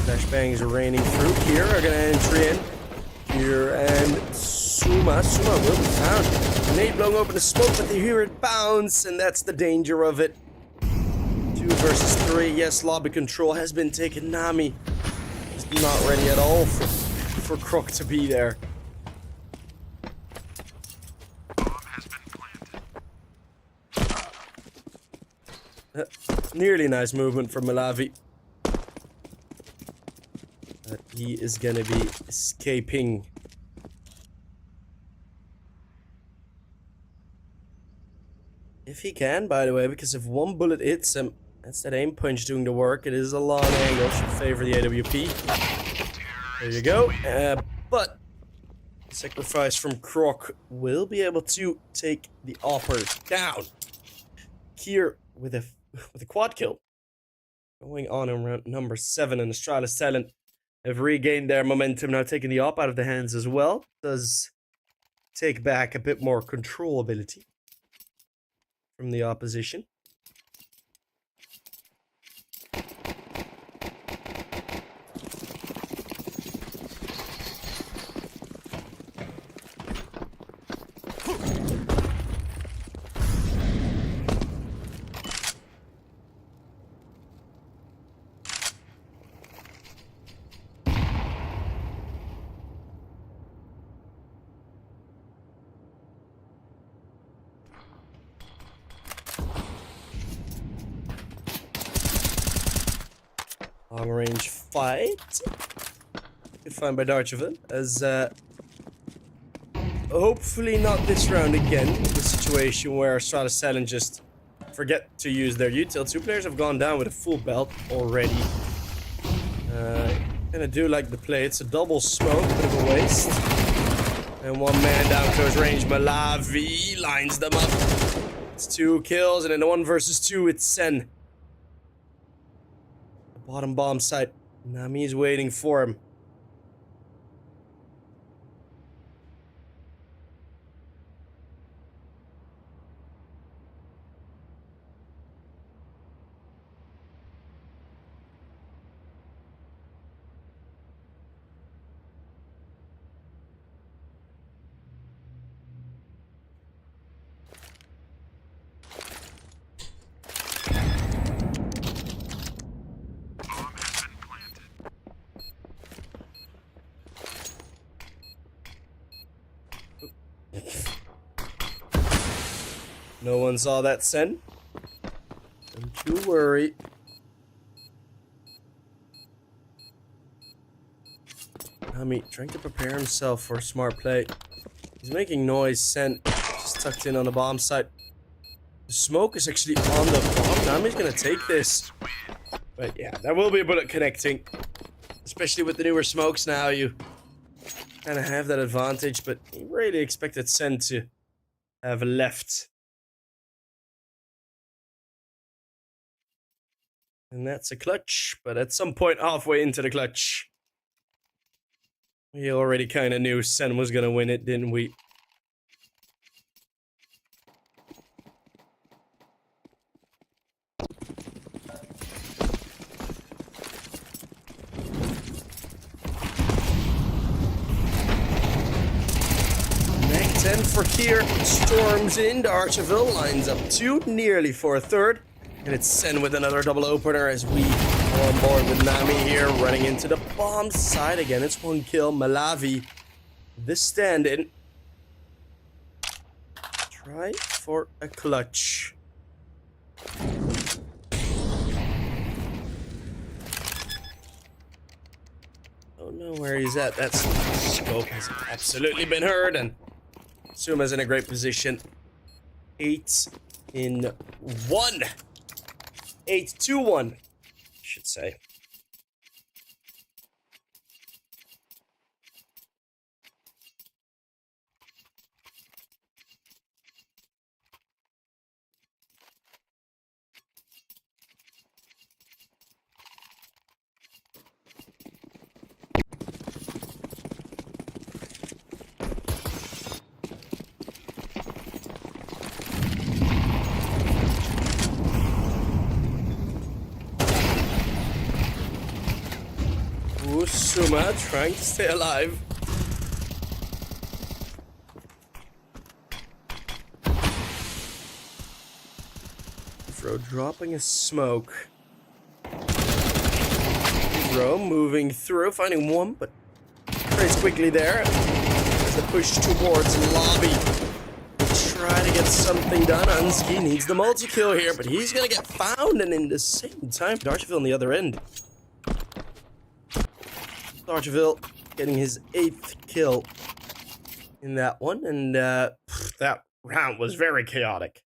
Flashbangs are raining through. Here are gonna entry in. Here and Suma. Suma will be found. Grenade blowing open the smoke, but they hear it bounce, and that's the danger of it. 2 versus 3. Yes, lobby control has been taken. Nami is not ready at all for Croc to be there. Nearly nice movement from Malavi. that he is gonna be escaping. If he can, by the way, because if one bullet hits him, that's that aim punch doing the work. It is a long angle, should favor the AWP. There you go. But sacrifice from Croc will be able to take the Opper down. Here with a quad kill. Going on in round number 7, and Astralis Talent have regained their momentum, now taking the Op out of the hands as well. Does take back a bit more controllability from the opposition. Long range fight. Good find by Darchevan, as hopefully not this round again. The situation where Astralis Talent just forget to use their util. 2 players have gone down with a full belt already. Gonna do like the play. It's a double smoke, bit of a waste. And 1 man down close range. Malavi lines them up. It's 2 kills, and in the 1 versus 2, it's Sen. Bottom bomb site. Nami's waiting for him. No one saw that Sen. Don't you worry. Nami trying to prepare himself for a smart play. He's making noise. Sen just tucked in on the bomb site. The smoke is actually on the bomb. Nami's gonna take this. But yeah, there will be a bullet connecting. Especially with the newer smokes now, you kind of have that advantage. But he really expected Sen to have left. And that's a clutch, but at some point halfway into the clutch, we already kind of knew Sen was going to win it, didn't we? Neck 10 for Kier, storms into Archeville, lines up 2, nearly for a third. And it's Sen with another double opener as we are on board with Nami here, running into the bomb side again. It's 1 kill. Malavi, the stand-in. Try for a clutch. Don't know where he's at. That scope has absolutely been heard, and Suma's in a great position. 8 in 1. 8-2-1, I should say. Suma trying to stay alive. Throw dropping a smoke. Throw moving through, finding 1, but trades quickly there. As the push towards lobby. Try to get something done. Unsky needs the multi-kill here, but he's gonna get found, and in the same time, Darcheville on the other end. Starchville getting his 8th kill in that one, and that round was very chaotic.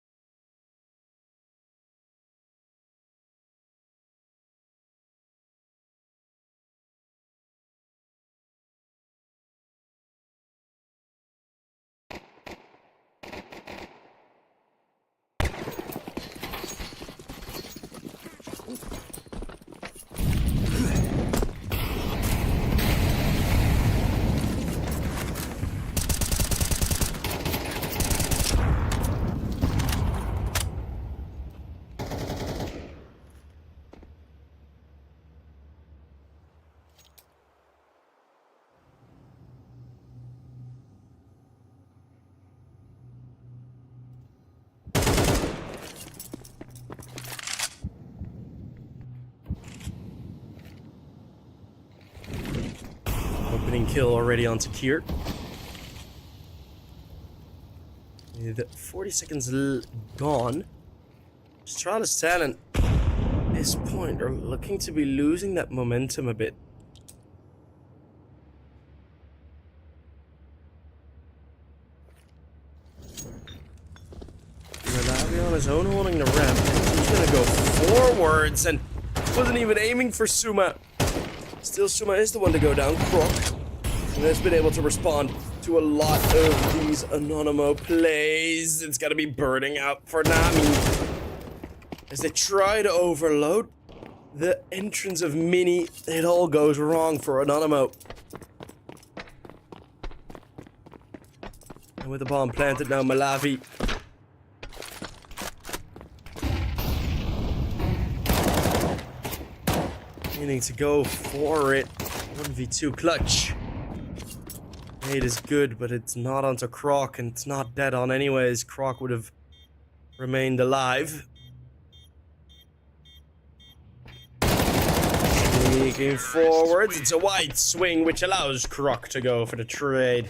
Opening kill already onto Kier. With 40 seconds gone. Astralis Talent, at this point, are looking to be losing that momentum a bit. Malavi on his own holding the ramp. He's gonna go forwards and wasn't even aiming for Suma. Still, Suma is the one to go down. Croc has been able to respond to a lot of these Anonymo plays. It's gotta be burning out for Nami. As they try to overload the entrance of Mini, it all goes wrong for Anonymo. And with the bomb planted now, Malavi meaning to go for it. 1v2 clutch. Nade is good, but it's not onto Croc, and it's not dead on anyways. Croc would have remained alive. Sneaking forwards, it's a wide swing, which allows Croc to go for the trade.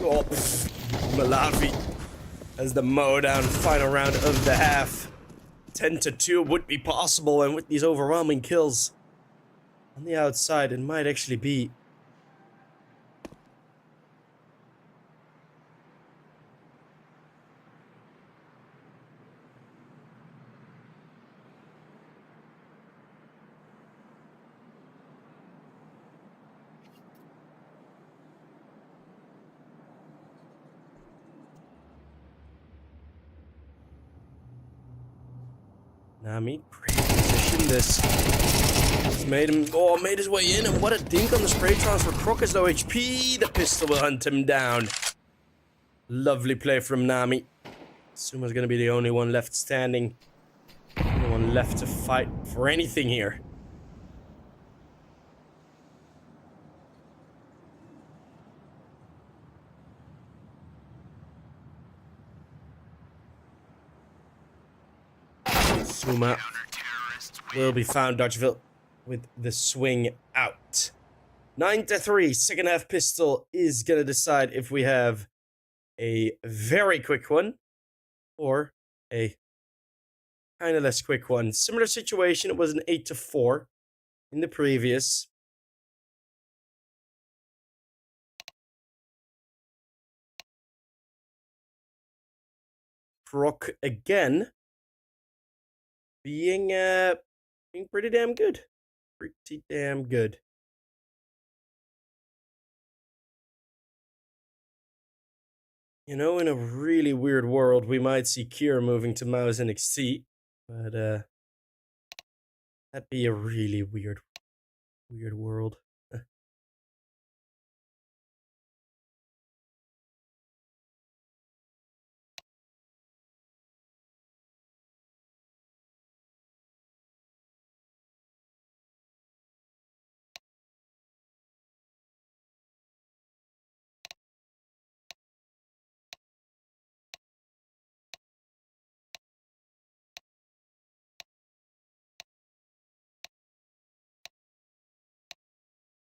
Oh, Malavi as the mow down final round of the half. 10-2 would be possible, and with these overwhelming kills on the outside, it might actually be. Nami, great position. This has made his way in, and what a dink on the spray transfer. Croc has low HP. The pistol will hunt him down. Lovely play from Nami. Suma's gonna be the only one left standing. No one left to fight for anything here. Suma will be found, Dodgeville, with the swing out. 9-3, second half pistol is gonna decide if we have a very quick one or a kind of less quick one. Similar situation, it was an 8-4 in the previous. Croc again being pretty damn good. Pretty damn good. You know, in a really weird world, we might see Kier moving to Mouse NXT, but that'd be a really weird world.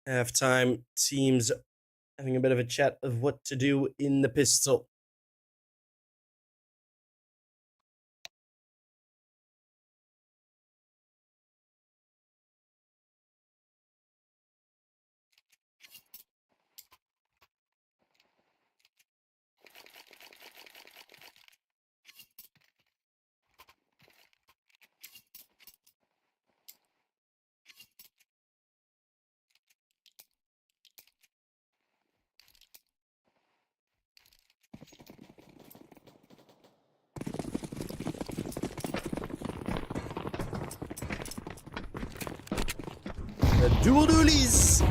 Halftime, teams having a bit of a chat of what to do in the pistol. The dual dualies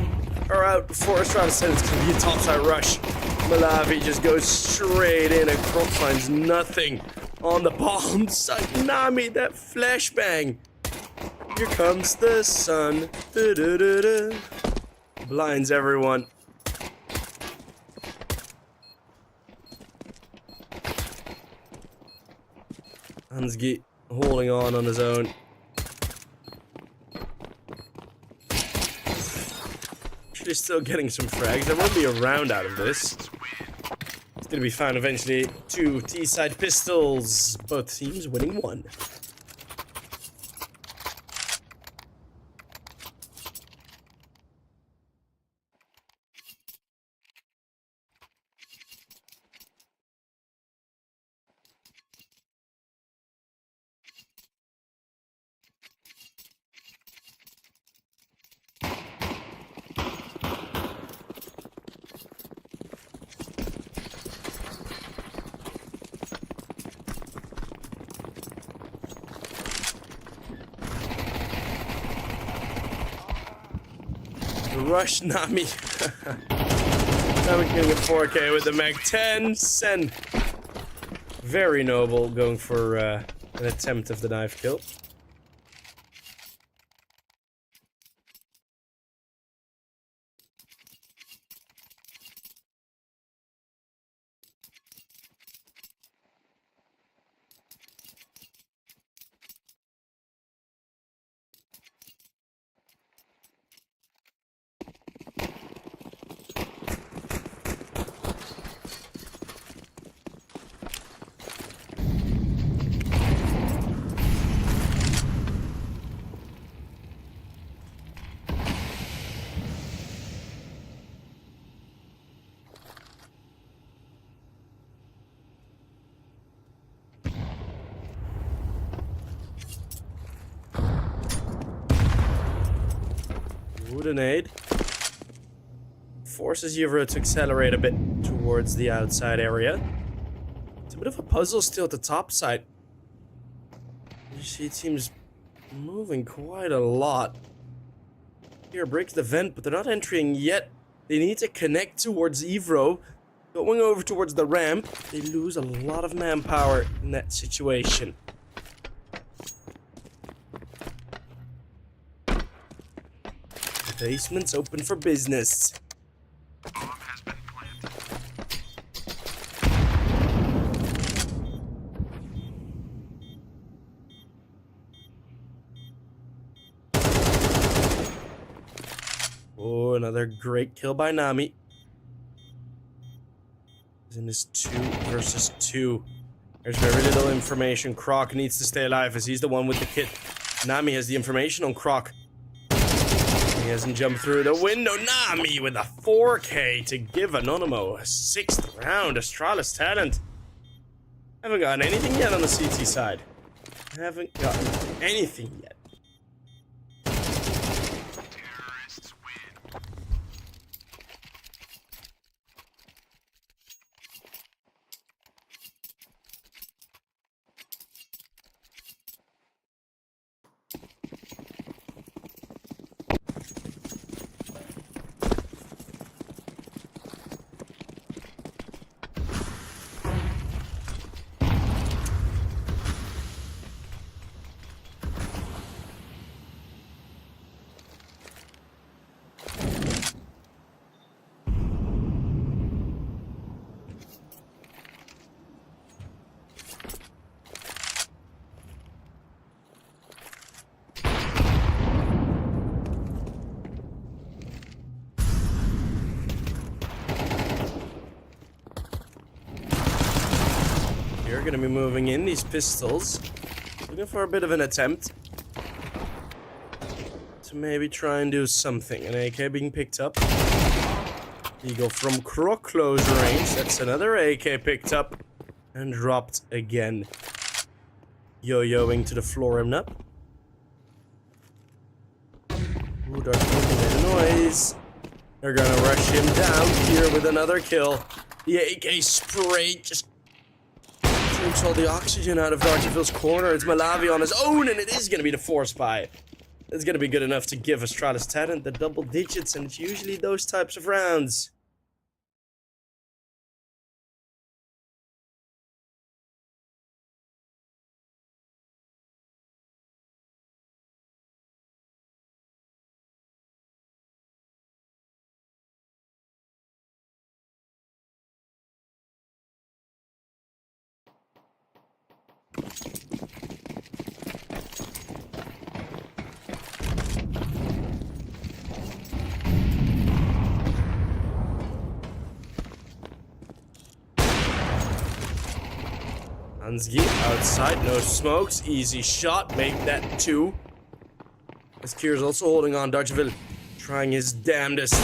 are out before Astralis said it's going to be a topside rush. Malavi just goes straight in and Croc finds nothing on the bomb site. Nami, that flashbang. Here comes the sun. Da-da-da-da. Blinds everyone. Hansgi holding on his own. Actually still getting some frags. There won't be a round out of this. It's gonna be found eventually. 2 T-side pistols. Both teams winning 1. Rush Nami. Nami getting a 4K with the Mag 10. Sen. Very noble going for an attempt of the knife kill. Grenade forces Euro to accelerate a bit towards the outside area. It's a bit of a puzzle still at the top side. You see teams moving quite a lot. Here breaks the vent, but they're not entering yet. They need to connect towards Evro. Going over towards the ramp, they lose a lot of manpower in that situation. Basement's open for business. Bomb has been planted. Oh, another great kill by Nami. He's in this 2 versus 2. There's very little information. Croc needs to stay alive as he's the one with the kit. Nami has the information on Croc. He hasn't jumped through the window. Nami with a 4K to give Anonymo a 6th round. Astralis talent. Haven't gotten anything yet on the CT side. Haven't gotten anything yet. Terrorists win. going to be moving in these pistols. Looking for a bit of an attempt to maybe try and do something. An AK being picked up. Eagle from croc close range. That's another AK picked up and dropped again. Yo-yoing to the floor and up. Ooh, Dark making a noise. They're gonna rush him down here with another kill. The AK spray just takes all the oxygen out of Darkyville's corner. It's Malavi on his own, and it is gonna be the force spy. It's gonna be good enough to give Astralis Talent the double digits, and it's usually those types of rounds. Hansgi outside, no smokes, easy shot, make that 2. As Kier's also holding on, Darkyville trying his damnedest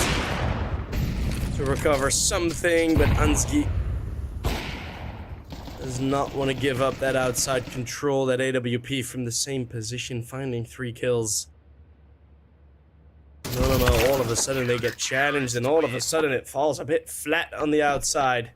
to recover something, but Hansgi does not want to give up that outside control, that AWP from the same position, finding 3 kills. No, all of a sudden they get challenged, and all of a sudden it falls a bit flat on the outside.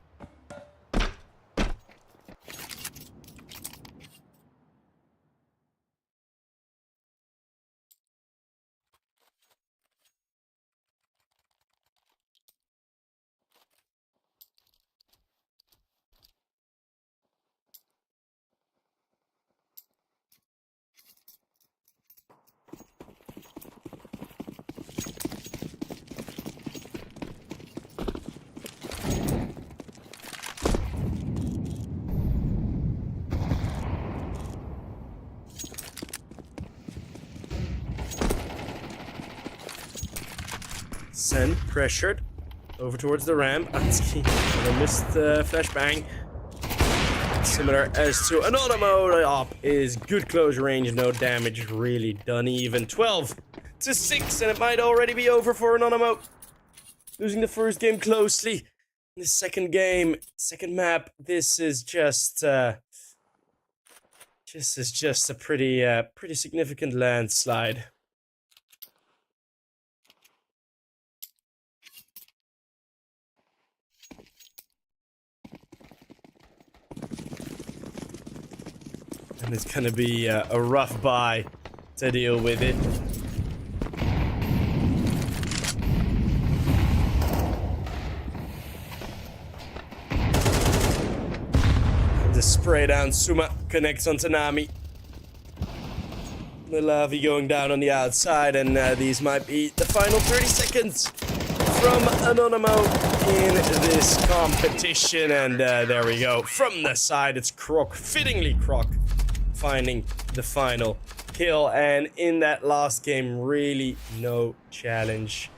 Sen pressured over towards the ramp. Anski missed the flashbang. Similar as to Anonymo. The op is good close range, no damage really done even. 12-6, and it might already be over for Anonymo. Losing the first game closely. The second game, second map. This is just a pretty significant landslide. And it's gonna be a rough buy to deal with it. The spray down, Suma connects onto Nami. The Lavi going down on the outside, and these might be the final 30 seconds from Anonymo in this competition. And there we go. From the side, it's Croc, fittingly Croc, finding the final kill. And in that last game, really no challenge.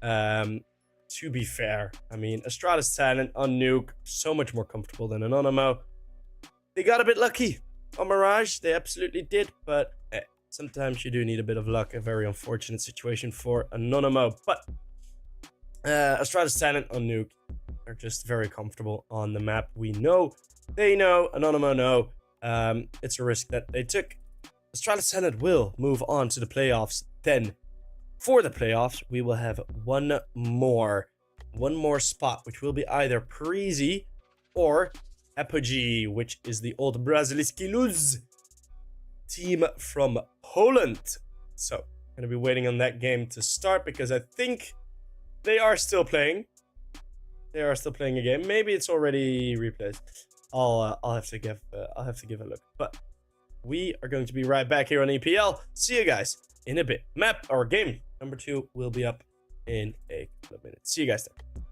To be fair, I mean, Astralis Talent on Nuke, so much more comfortable than Anonymo. They got a bit lucky on Mirage, they absolutely did, but sometimes you do need a bit of luck. A very unfortunate situation for Anonymo, but Astralis Talent on Nuke are just very comfortable on the map. We know, they know, Anonymo know. It's a risk that they took. Astralis Talent will move on to the playoffs. Then, for the playoffs, we will have one more spot, which will be either Preasy or Apogee, which is the old Braziliski Luz team from Poland. So, I'm gonna be waiting on that game to start because I think they are still playing. They are still playing a game. Maybe it's already replaced. I'll have to give a look. But we are going to be right back here on EPL. See you guys in a bit. Map or game number 2 will be up in a couple of minutes. See you guys there.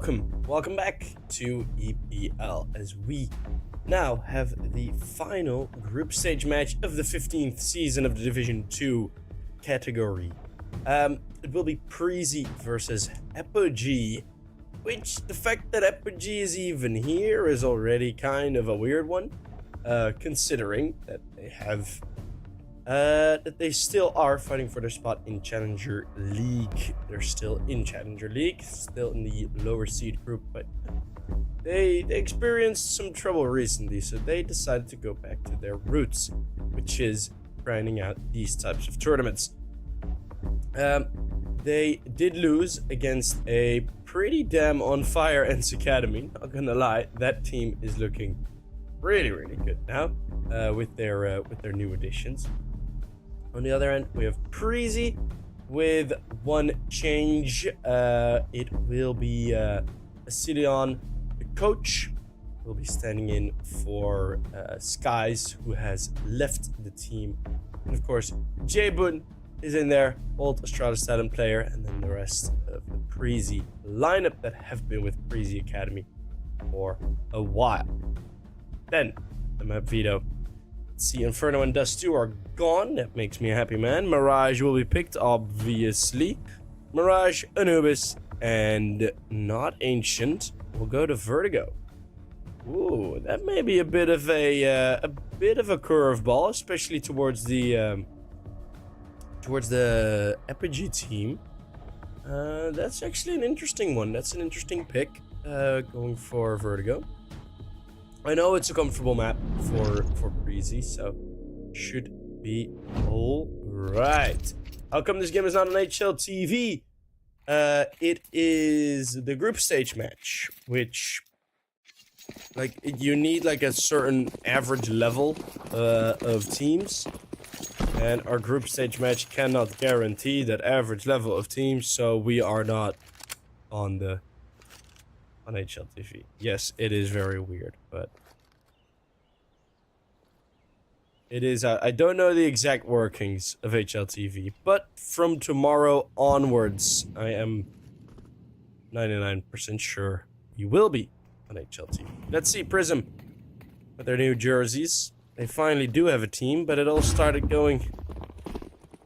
welcome back to EPL as we now have the final group stage match of the 15th season of the Division 2 category. It will be Preasy versus Apogee, which the fact that Apogee is even here is already kind of a weird one, considering that they have that they still are fighting for their spot in Challenger League. They're still in Challenger League, still in the lower seed group, but they experienced some trouble recently, so they decided to go back to their roots, which is grinding out these types of tournaments. They did lose against a pretty damn on fire Ents Academy. Not gonna lie, that team is looking really good now with their new additions. On the other end, we have Preasy with one change. It will be Asilion, the coach, will be standing in for Skies, who has left the team. And of course, Jabun is in there, old Astralis talent player, and then the rest of the Preasy lineup that have been with Preasy Academy for a while. Then, the map veto. Let's see, Inferno and Dust 2 are gone. That makes me a happy man. Mirage will be picked, obviously. Mirage, Anubis, and not Ancient will go to Vertigo. Ooh, that may be a bit of a curveball, especially towards the Apogee team. That's actually an interesting one. That's an interesting pick, going for Vertigo. I know it's a comfortable map for Preasy, so should be all right. How come this game is not on HLTV? It is the group stage match, which, like, you need like a certain average level of teams, and our group stage match cannot guarantee that average level of teams, so we are not on HLTV. Yes, it is very weird, but it is. I don't know the exact workings of HLTV, but from tomorrow onwards, I am 99% sure you will be on HLTV. Let's see, Prism with their new jerseys. They finally do have a team, but it all started going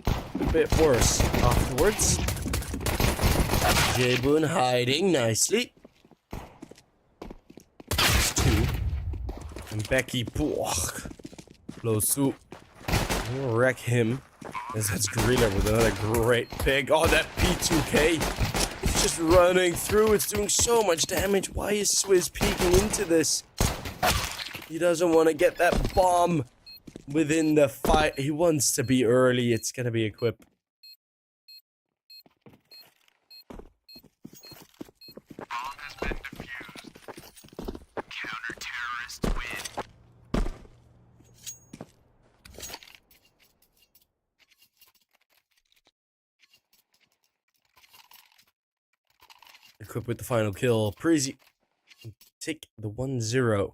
a bit worse afterwards. Jabun hiding nicely. And Becky, close to wreck him. As that's Greener with another great pick. Oh, that P2K. It's just running through. It's doing so much damage. Why is Swizz peeking into this? He doesn't want to get that bomb within the fight. He wants to be early. It's going to be equipped. Bomb has been defused. Counter-terrorists win. Equipped with the final kill. Preasy take the 1-0.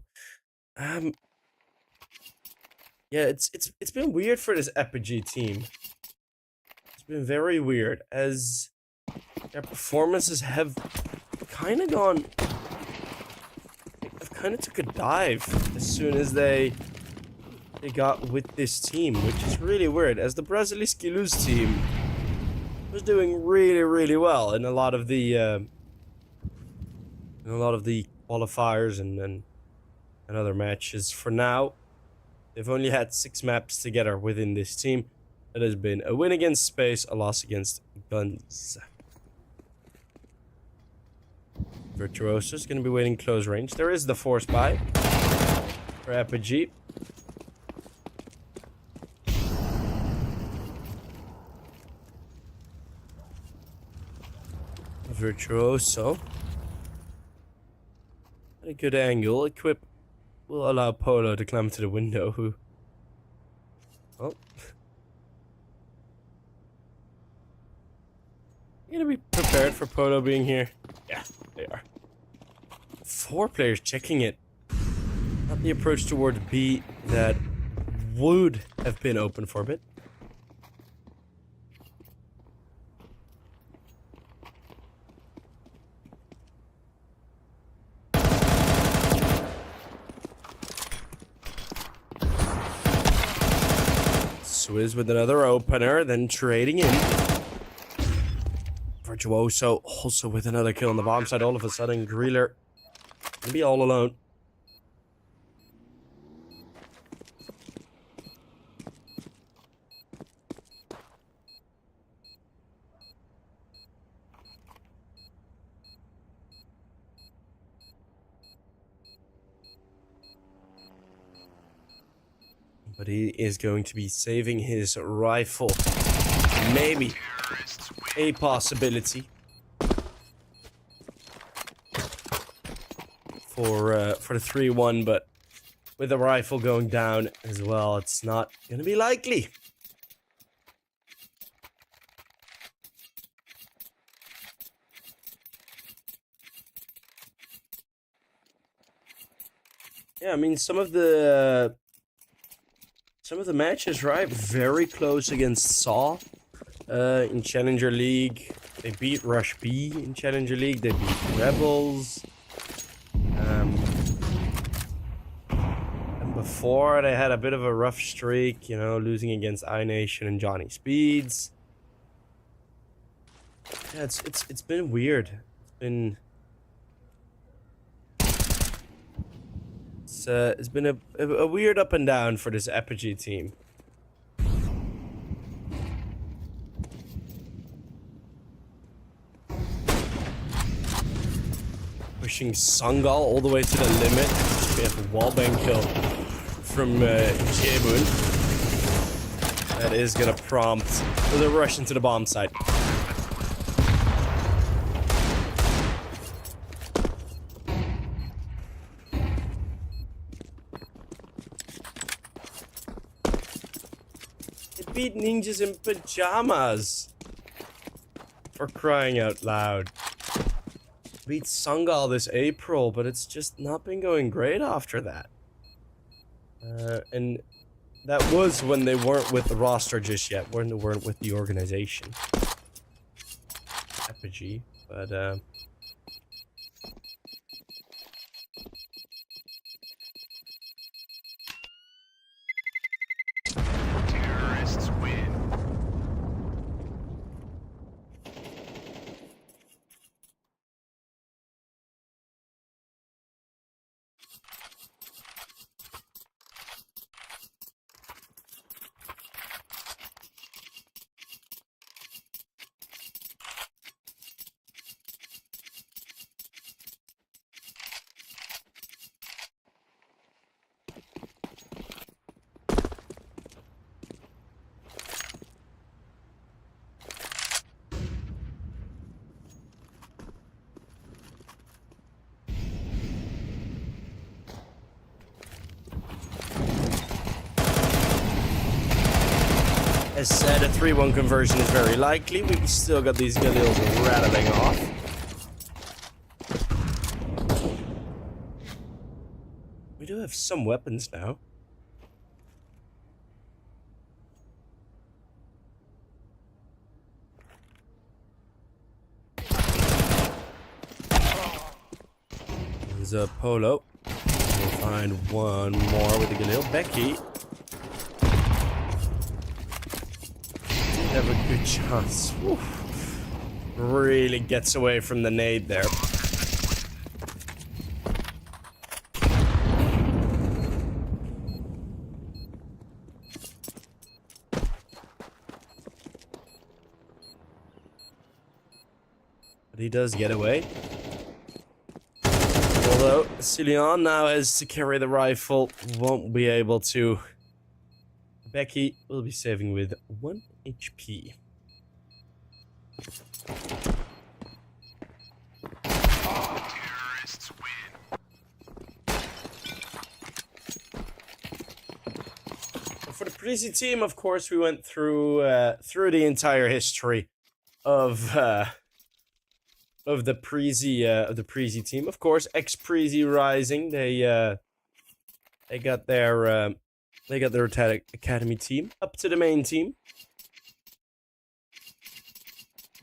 Yeah, it's been weird for this Apogee team. It's been very weird as their performances have kind of gone. Have kind of took a dive as soon as they got with this team, which is really weird. As the Brasilisky Luz team was doing really well in a lot of the qualifiers and other matches. For now, they've only had 6 maps together within this team. It has been a win against Space, a loss against Guns. Virtuoso's going to be waiting close range. There is the force buy for Apogee. Virtuoso. At a good angle. Equip will allow Polo to climb to the window, who... Oh. You gonna be prepared for Polo being here? Yeah, they are. 4 players checking it. Not the approach toward B that would have been open for a bit. Swiss with another opener, then trading in. Virtuoso also with another kill on the bomb side. All of a sudden, Greeler gonna be all alone. But he is going to be saving his rifle. Maybe a possibility for the 3-1, but with the rifle going down as well, it's not going to be likely. Yeah, I mean, some of the matches, right? Very close against Saw in Challenger League. They beat Rush B in Challenger League. They beat Rebels. And before, they had a bit of a rough streak, you know, losing against iNation and Johnny Speeds. Yeah, it's been weird. It's been a weird up and down for this Apogee team. Pushing Sungal all the way to the limit. We have a wallbang kill from Jaemun. That is gonna prompt the rush into the bomb site. Beat ninjas in pajamas. For crying out loud. Beat Sungal this April, but it's just not been going great after that. And that was when they weren't with the roster just yet, when they weren't with the organization. Apogee, but Terrorists win. as said, a 3-1 conversion is very likely. We still got these Galils rattling off. We do have some weapons now. There's a Polo. We'll find one more with the Galil. Becky. Have a good chance. Whew. Really gets away from the nade there. But he does get away. Although Cillian now has to carry the rifle, won't be able to. Becky will be saving with 1 HP. Terrorists win. For the Preasy team, of course, we went through the entire history of the Preasy team. Of course, ex-Preasy Rising. They got their academy team up to the main team.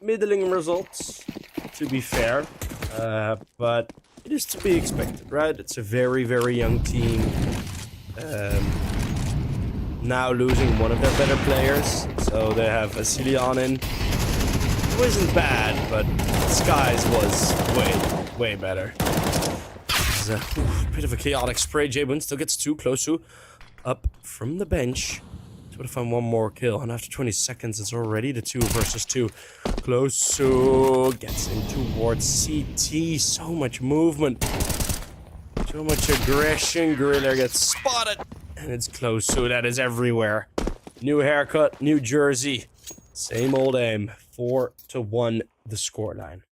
Middling results, to be fair, but it is to be expected, right? It's a very, very young team. now losing one of their better players. So they have Vasilion in, who isn't bad, but Skies was way better. It's a bit of a chaotic spray. Jabun still gets too close to up from the bench. What if I'm one more kill? And after 20 seconds, it's already the 2 versus 2. Close to gets in towards CT. So much movement. So much aggression. Gorilla gets spotted. And it's close to. That is everywhere. New haircut, new jersey. Same old aim. 4-1 the scoreline.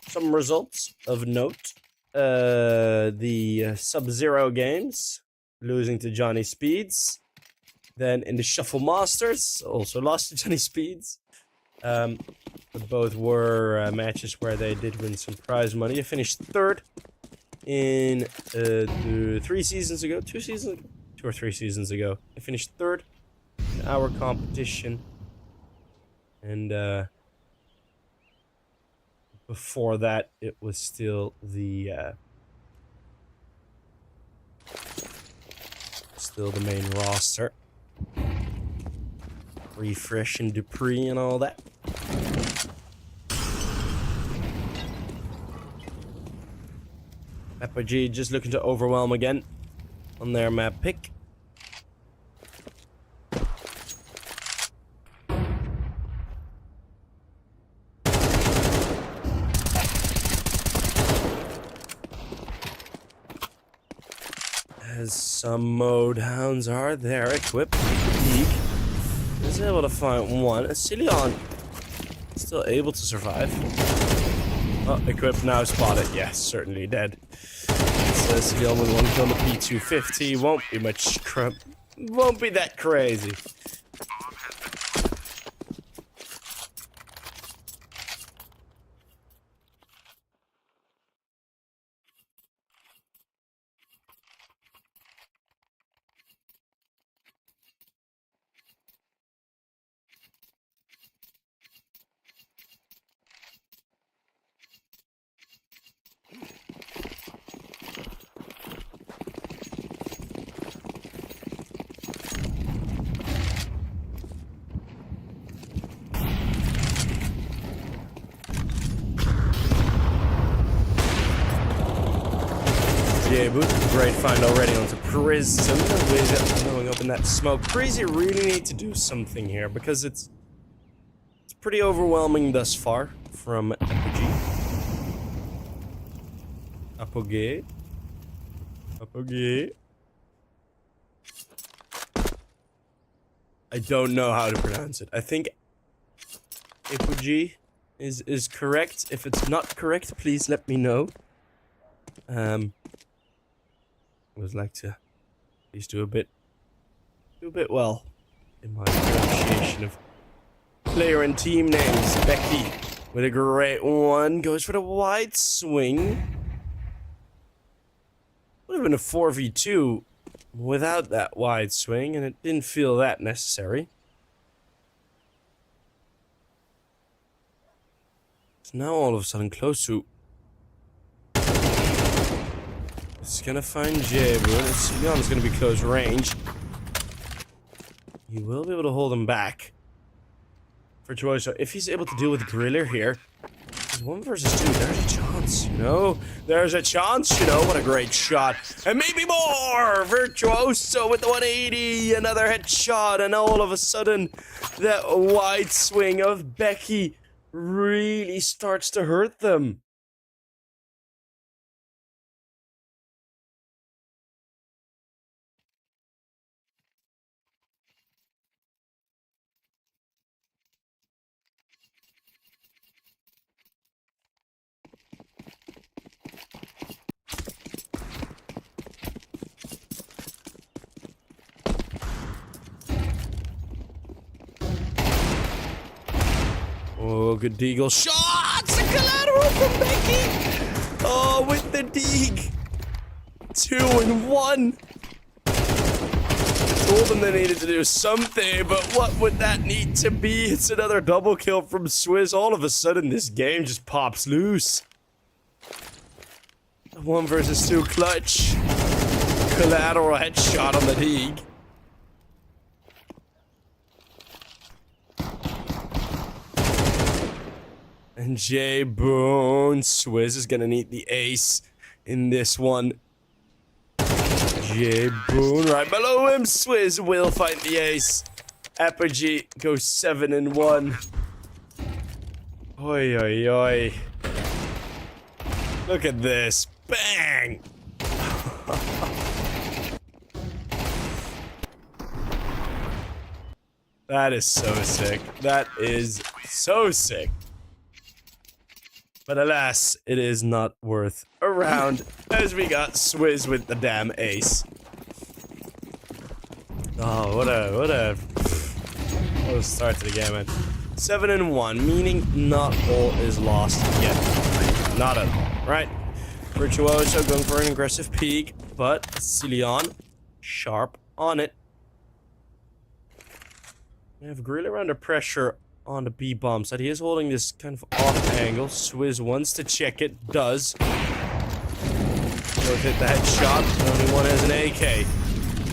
Some results of note. The Sub-Zero games, losing to Johnny Speeds. Then in the Shuffle Masters, also lost to Johnny Speeds. But both were matches where they did win some prize money. They finished 3rd in 3 seasons ago. 2 seasons ago? 2 or 3 seasons ago. They finished 3rd in our competition. And before that, it was still the main roster. Refresh and Dupree and all that. Apogee just looking to overwhelm again on their map pick. As some mode hounds are there, equipped. League is able to find one. Asilion still able to survive. Oh, equipped now spotted. Yes, certainly dead. So Asilion with 1 kill on the P250. Won't be much won't be that crazy. Great find already onto Prism with going up in that smoke. Preasy really need to do something here because it's pretty overwhelming thus far from Apogee. Apogee. I don't know how to pronounce it. I think Apogee is correct. If it's not correct, please let me know. I would like to please do a bit well in my pronunciation of player and team names. Becky with a great one goes for the wide swing. Would have been a 4v2 without that wide swing, and it didn't feel that necessary. It's now all of a sudden close to. It's gonna find Jabu, and Sion's gonna be close range. He will be able to hold him back for choice. So if he's able to deal with Griller here, 1 versus 2, there's a chance, you know? There's a chance, you know? What a great shot. And maybe more! Virtuoso with the 180, another headshot, and all of a sudden, that wide swing of Becky really starts to hurt them. Oh, good deagle shots! A collateral from Becky! Oh, with the deeg! 2 and 1! Told them they needed to do something, but what would that need to be? It's another double kill from Swizz. All of a sudden, this game just pops loose. 1 versus 2 clutch. Collateral headshot on the Deeg. And J Boone. Swizz is gonna need the ace in this one. J Boone right below him. Swizz will find the ace. Apogee goes 7-1. Oi, oi, oi. Look at this. Bang! That is so sick. That is so sick. But alas, it is not worth a round as we got Swizz with the damn ace. Oh, what a start to the game, man. 7-1, meaning not all is lost yet. Not at all, right? Virtuoso going for an aggressive peek, but Cillian sharp on it. We have Gorilla under pressure on the B bomb side. He is holding this kind of off angle. Swizz wants to check it, does. Go hit the headshot. Only one has an AK.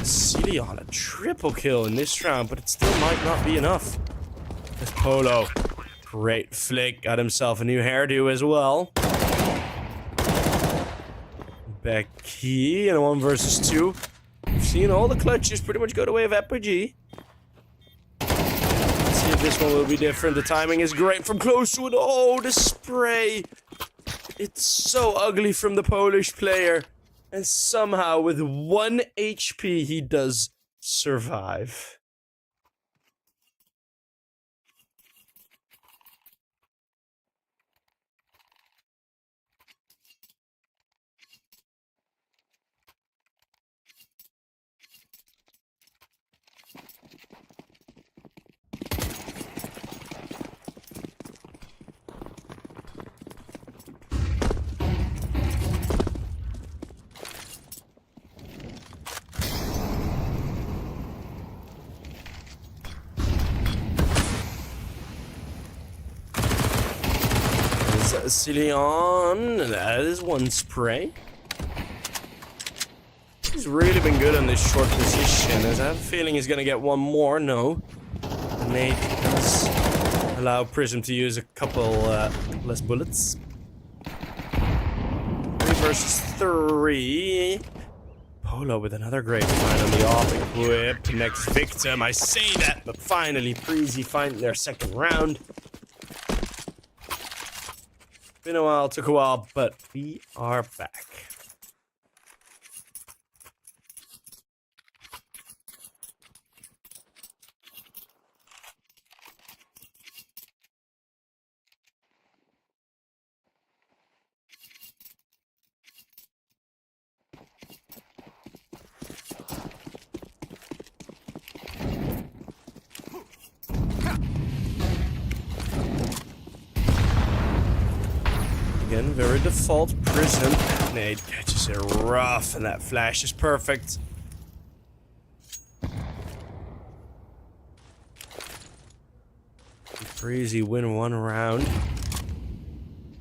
Cillian a triple kill in this round, but it still might not be enough. There's Polo. Great flick. Got himself a new hairdo as well. Becky in a 1 versus 2. We've seen all the clutches pretty much go the way of Apogee. Let's see if this one will be different. The timing is great from close to it. Oh, the spray. It's so ugly from the Polish player. And somehow with 1 HP he does survive. Cillian, that is 1 spray. He's really been good on this short position, as I have a feeling he's gonna get 1 more. No. The nade does allow Prism to use a couple less bullets. 3 versus 3. Polo with another great find on the off equip. Next victim, I say that, but finally Preasy find their second round. Been a while, took a while, but we are back. Again, very default Prism. Nade catches it rough, and that flash is perfect. Preasy win 1 round.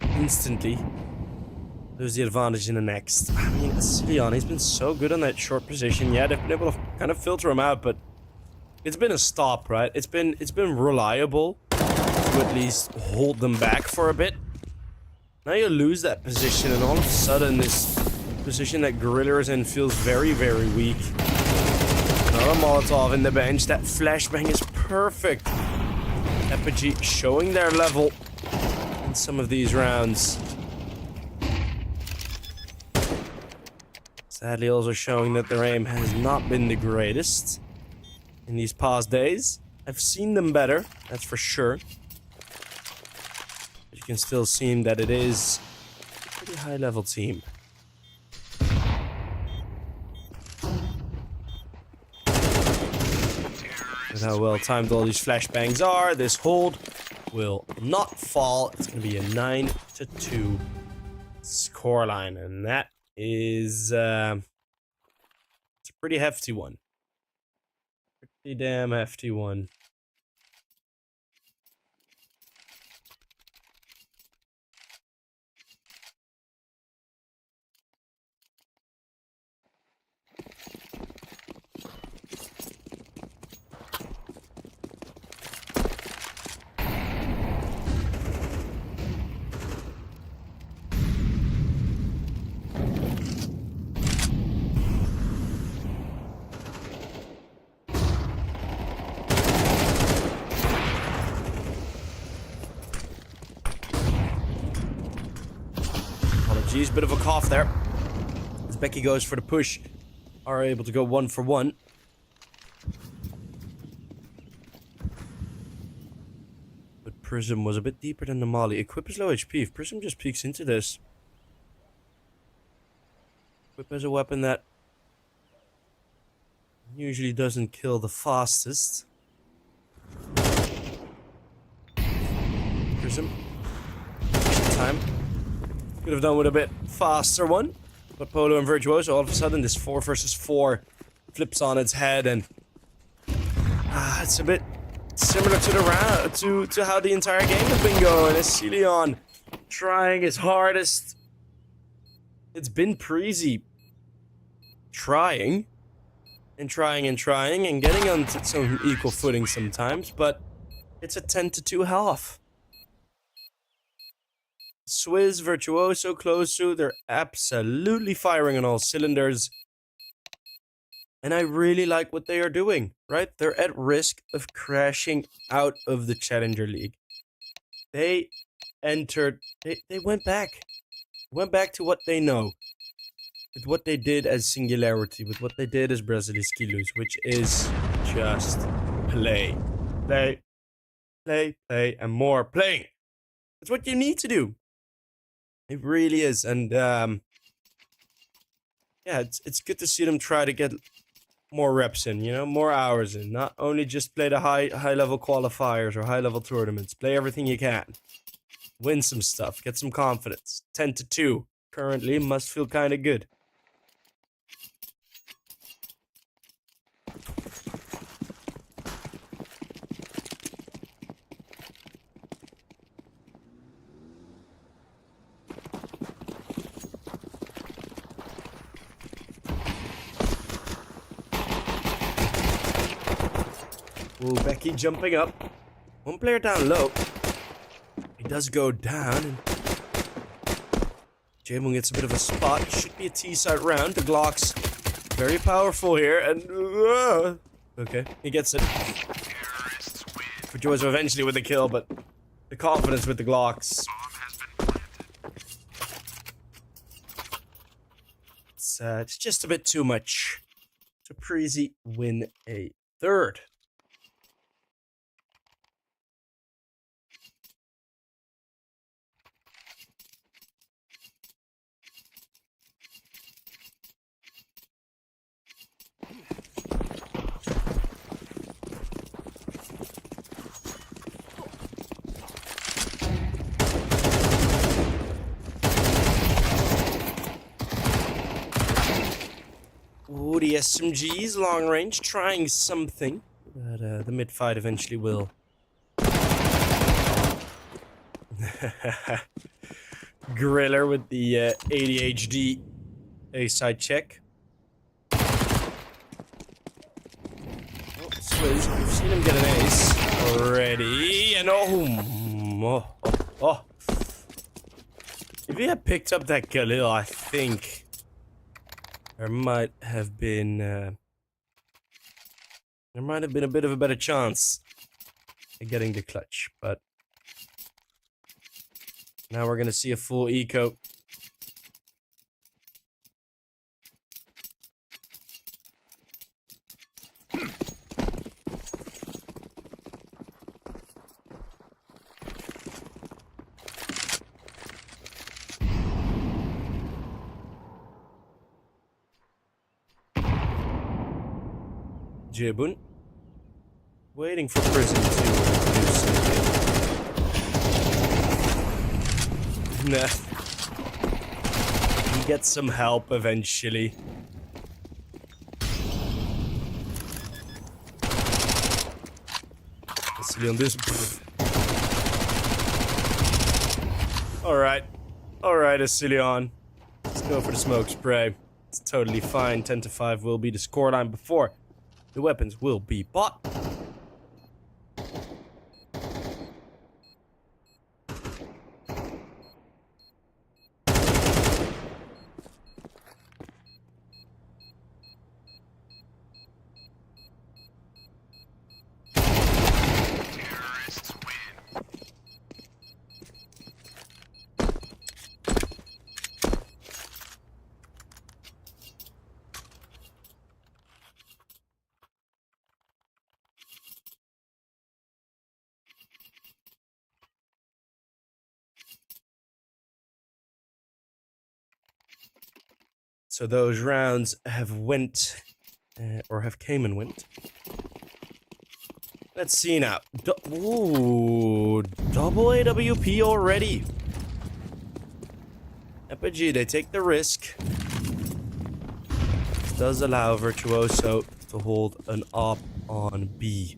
Instantly. Lose the advantage in the next. I mean, Cillian, he's been so good on that short position. Yeah, they've been able to kind of filter him out, but it's been a stop, right? It's been reliable to at least hold them back for a bit. Now you lose that position, and all of a sudden, this position that Gorilla is in feels very, very weak. Another Molotov in the bench. That flashbang is perfect. Apogee showing their level in some of these rounds. Sadly, also showing that their aim has not been the greatest in these past days. I've seen them better, that's for sure. You can still see that it is a pretty high level team. With how well timed all these flashbangs are, this hold will not fall. It's going to be a 9-2 scoreline, and that is it's a pretty hefty one. Pretty damn hefty one. SMGs. Bit of a cough there. As Becky goes for the push. Are able to go 1 for 1. But Prism was a bit deeper than the Molly. Equip is low HP. If Prism just peeks into this. Equip as a weapon that usually doesn't kill the fastest. Prism. Time. Could have done with a bit faster one. But Polo and Virtuoso, all of a sudden, this 4 versus 4 flips on its head, and it's a bit similar to the round to how the entire game has been going. As Celion trying his hardest. It's been Preasy trying and getting on some equal footing sometimes, but it's a 10-2 half. Swizz, Virtuoso, close to, they're absolutely firing on all cylinders. And I really like what they are doing, right? They're at risk of crashing out of the Challenger League. They entered, they went back. Went back to what they know. With what they did as Singularity, with what they did as Brasilisky Luz, which is just play. Play, play, play, and more playing. That's what you need to do. It really is, and yeah, it's good to see them try to get more reps in, you know, more hours in. Not only just play the high level qualifiers or high level tournaments. Play everything you can. Win some stuff. Get some confidence. 10-2 currently must feel kind of good. Ooh, Becky jumping up. One player down low. He does go down. And Jaemon gets a bit of a spot. Should be a T-side round. The Glock's very powerful here. And okay, he gets it. Virtuoso eventually with the kill, but the confidence with the Glocks. It's just a bit too much. So Preasy win a third. Ooh, the SMGs, long range, trying something. But the mid-fight eventually will. Griller with the ADHD A-side check. Oh, Swizz, we've seen him get an ace already. And oh. If he had picked up that Khalil, I think there might have been a bit of a better chance at getting the clutch, but now we're gonna see a full eco. Jibun waiting for Prism to do something. Nah. He gets some help eventually. Let's see on this. Alright, Asilion. Let's go for the smoke spray. It's totally fine. 10-5 will be the scoreline before the weapons will be bought. So those rounds have went, or have came and went. Let's see now. Ooh, double AWP already. Apogee, they take the risk. This does allow Virtuoso to hold an op on B.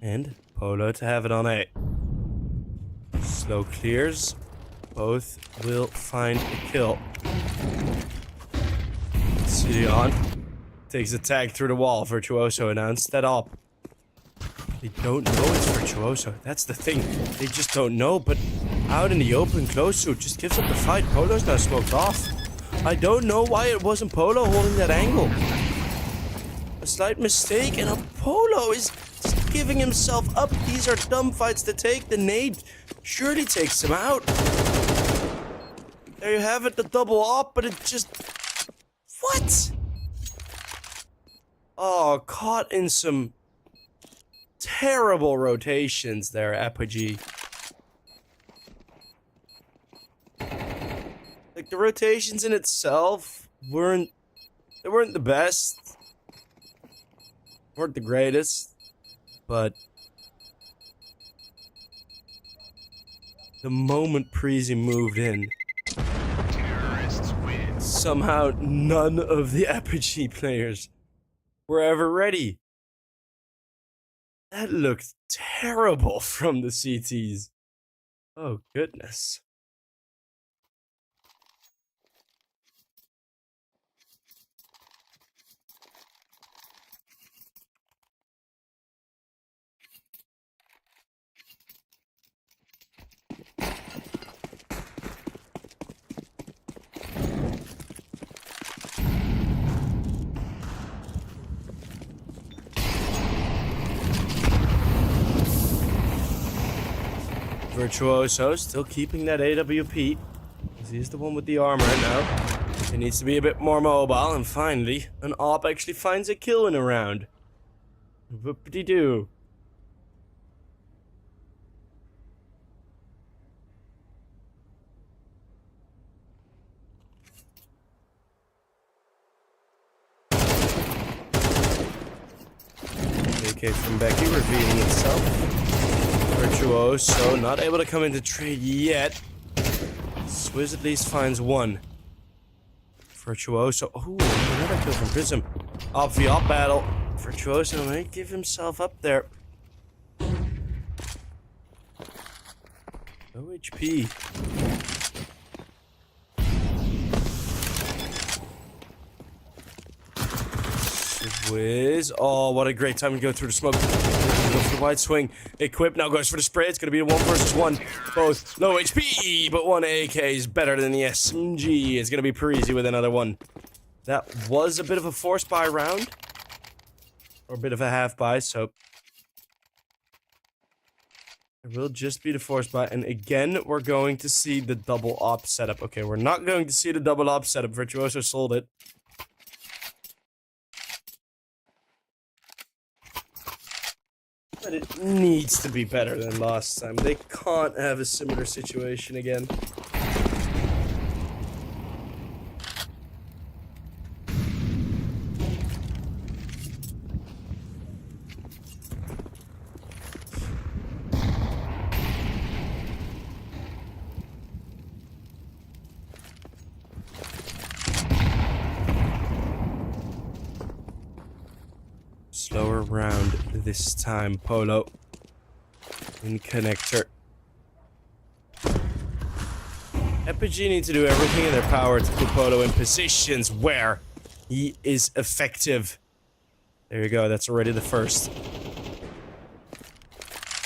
And Polo to have it on A. Slow clears. Both will find a kill. Sidion takes a tag through the wall. Virtuoso announced that op. They don't know it's Virtuoso. That's the thing. They just don't know, but out in the open, close suit just gives up the fight. Polo's now smoked off. I don't know why it wasn't Polo holding that angle. A slight mistake, and a Polo is giving himself up. These are dumb fights to take. The nade surely takes him out. There you have it, the double op, but it just... What? Oh, caught in some terrible rotations there, Apogee. Like, the rotations in itself weren't the best. Weren't the greatest. But the moment Preasy moved in, Terrorists win. somehow none of the Apogee players were ever ready. That looked terrible from the CTs. Oh, goodness. Virtuoso still keeping that AWP. He's the one with the armor right now. He needs to be a bit more mobile, and finally, an op actually finds a kill in a round. Whoop-de-doo. AK from Becky revealing itself. Virtuoso not able to come into trade yet. Swizz at least finds one. Virtuoso. Ooh, another kill from Prism. Op v op battle. Virtuoso might give himself up there. No HP. Swizz. Oh, what a great time to go through the smoke. Go for the wide swing. Equip now goes for the spray. It's going to be a 1 versus 1. Both low HP, but one AK is better than the SMG. It's going to be Preasy with another one. That was a bit of a force buy round. Or a bit of a half buy, so it will just be the force buy. And again, we're going to see the double op setup. Okay, we're not going to see the double op setup. Virtuoso sold it. But it needs to be better than last time. They can't have a similar situation again. Slower round this time. Polo in connector. Apogee need to do everything in their power to put Polo in positions where he is effective. There you go, that's already the first.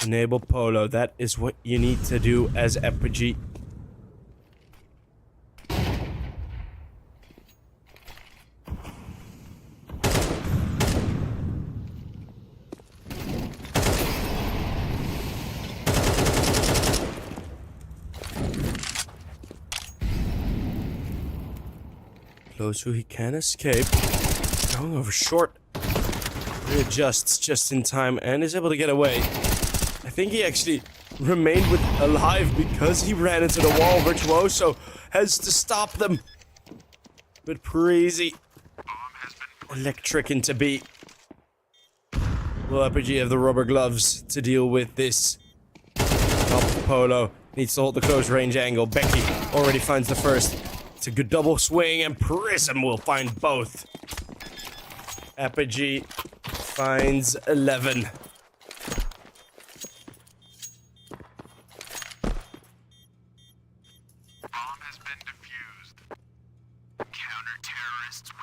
Enable Polo, that is what you need to do as Apogee. Close who he can escape. Going over short. Readjusts just in time and is able to get away. I think he actually remained alive because he ran into the wall. Virtuoso has to stop them. But Preasy, electric into B. Will Apogee have the rubber gloves to deal with this? Polo needs to hold the close range angle. Becky already finds the first. It's a good double swing, and Prism will find both. Apogee finds 11. Bomb has been defused. Counter-terrorists win.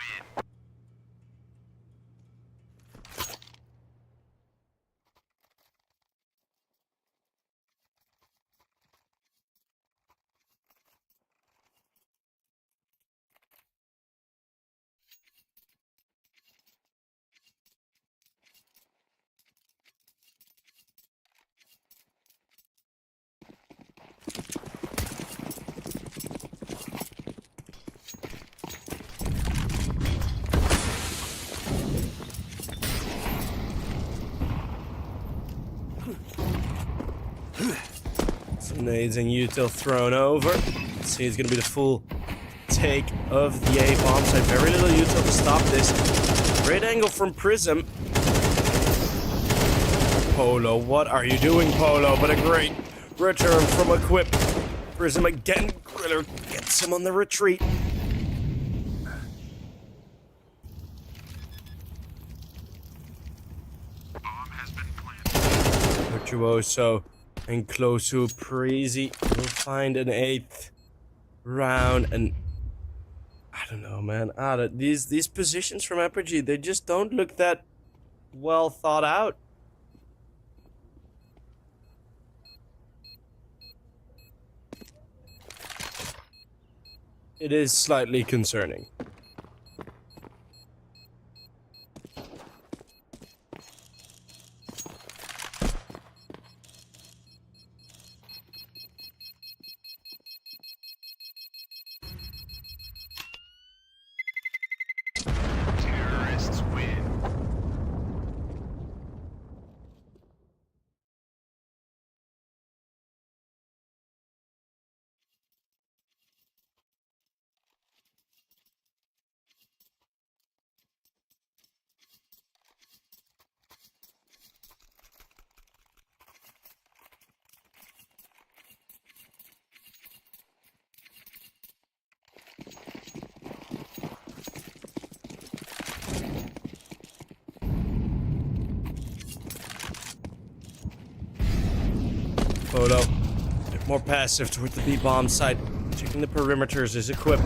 Some nades and util thrown over. Let's see, it's gonna be the full take of the A bomb side. Very little util to stop this. Great angle from Prism. Polo, what are you doing, Polo? But a great return from Equip. Prism again. Griller gets him on the retreat. Bomb has been planted. Virtuoso and close to Preasy will find an 8th round, and I don't know, man. These positions from Apogee, they just don't look that well thought out. It is slightly concerning. Terrorists win. Photo. A bit more passive toward the B-bomb side. Checking the perimeters is equipped.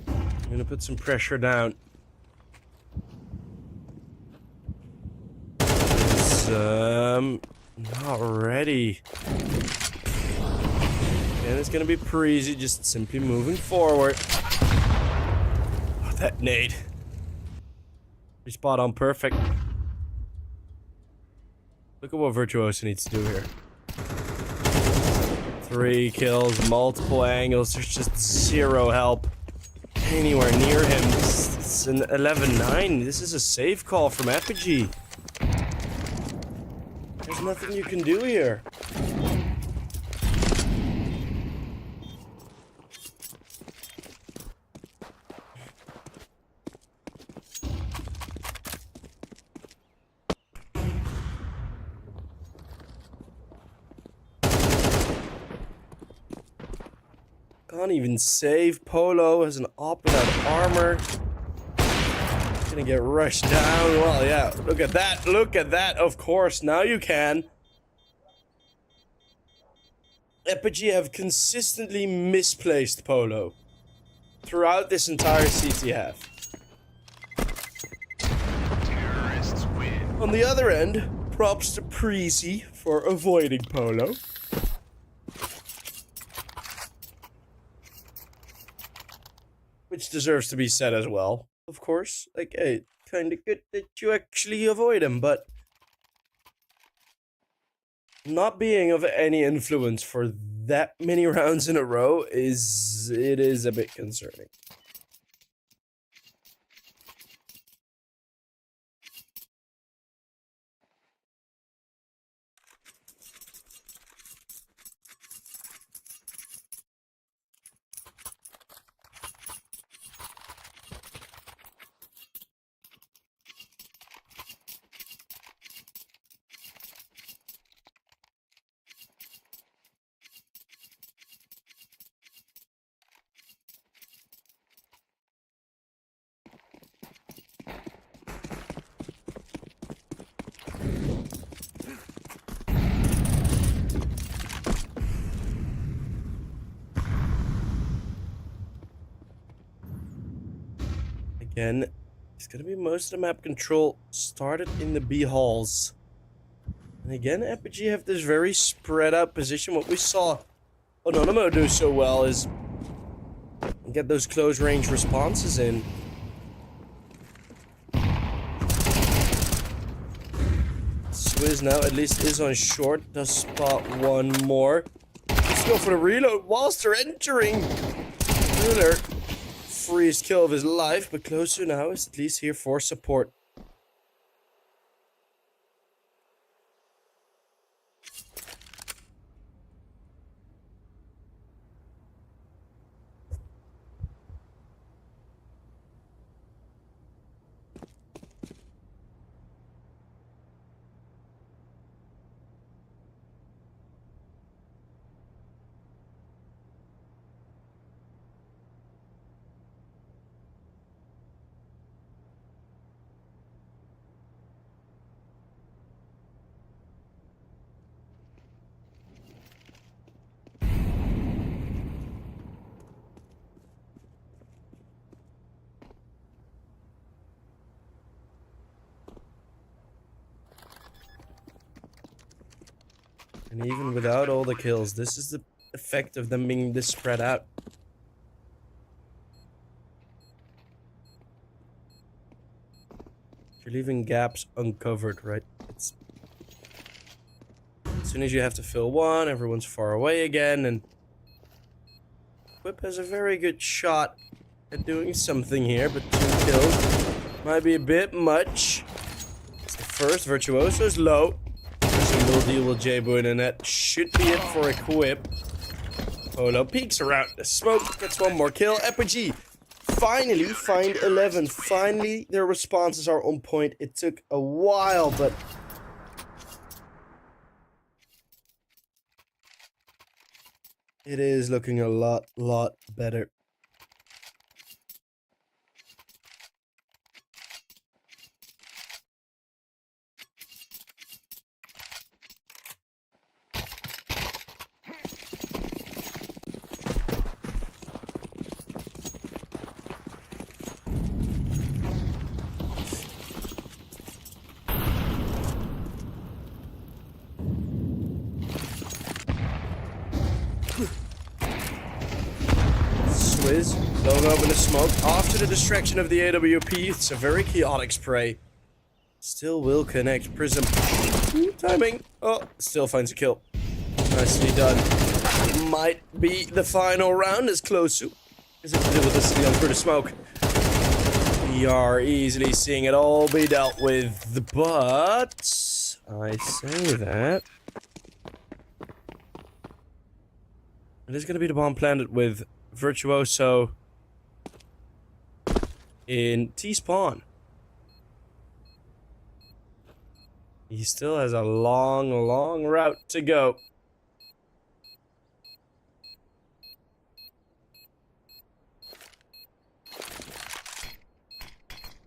I'm gonna put some pressure down. Is, not ready. And it's gonna be Preasy just simply moving forward. Oh, that nade. Pretty spot on perfect. Look at what Virtuoso needs to do here. 3 kills, multiple angles. There's just zero help anywhere near him. It's an 11-9. This is a safe call from Apogee. There's nothing you can do here. Can't even save. Polo has an op without armor. Gonna get rushed down. Well, yeah, look at that. Look at that. Of course, now you can. Apogee have consistently misplaced Polo throughout this entire CT half. Terrorists win. On the other end, props to Preasy for avoiding Polo. Which deserves to be said as well, of course. Like, hey, kind of good that you actually avoid him, but not being of any influence for that many rounds in a row is a bit concerning. Again, it's gonna be most of the map control started in the B halls. And again, Apogee have this very spread out position. What we saw Anonymo do so well is get those close range responses in. Swizz now at least is on short, does spot one more. Let's go for the reload whilst they're entering. Ruler, freest kill of his life, but Closer now is at least here for support. And even without all the kills, this is the effect of them being this spread out. You're leaving gaps uncovered, right? It's as soon as you have to fill one, everyone's far away again, and Whip has a very good shot at doing something here, but 2 kills might be a bit much. It's the first. Virtuoso's low. We'll deal with J-Boy, and that should be it for Equip. Polo peeks around the smoke, gets one more kill. Apogee finally find 11. Finally, their responses are on point. It took a while, but it is looking a lot better. Swizz going over the smoke after the distraction of the AWP. It's a very chaotic spray. Still will connect. Prism. Timing. Oh, still finds a kill. Nicely done. Might be the final round as close to as it did with the steal through the smoke. We are easily seeing it all be dealt with, but I say that it is going to be the bomb planted with Virtuoso in T-spawn. He still has a long route to go.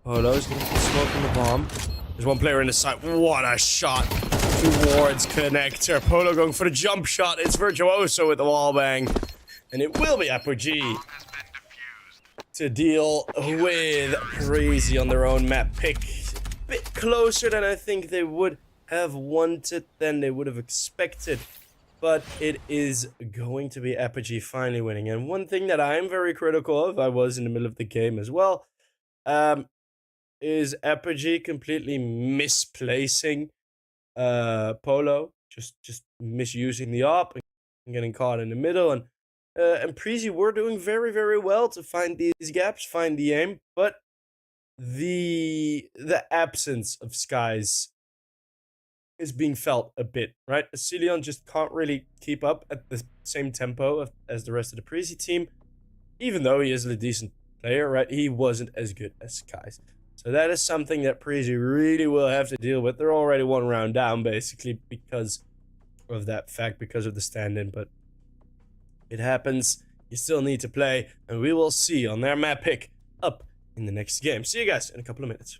Polo's gonna put smoke on the bomb. There's one player in the side. What a shot towards connector. Polo going for the jump shot. It's Virtuoso with the wall bang. And it will be Apogee to deal with Preasy on their own map pick. A bit closer than I think they would have wanted, than they would have expected. But it is going to be Apogee finally winning. And one thing that I'm very critical of, I was in the middle of the game as well, is Apogee completely misplacing Polo. Just misusing the op and getting caught in the middle. And Preasy were doing very well to find these gaps, find the aim, but the absence of skies is being felt a bit, right? Asilion just can't really keep up at the same tempo as the rest of the Preasy team, even though he is a decent player, right? He wasn't as good as Skies. So that is something that Preasy really will have to deal with. They're already 1 round down, basically, because of that fact, because of the stand-in, but it happens. You still need to play, and we will see on their map pick up in the next game. See you guys in a couple of minutes.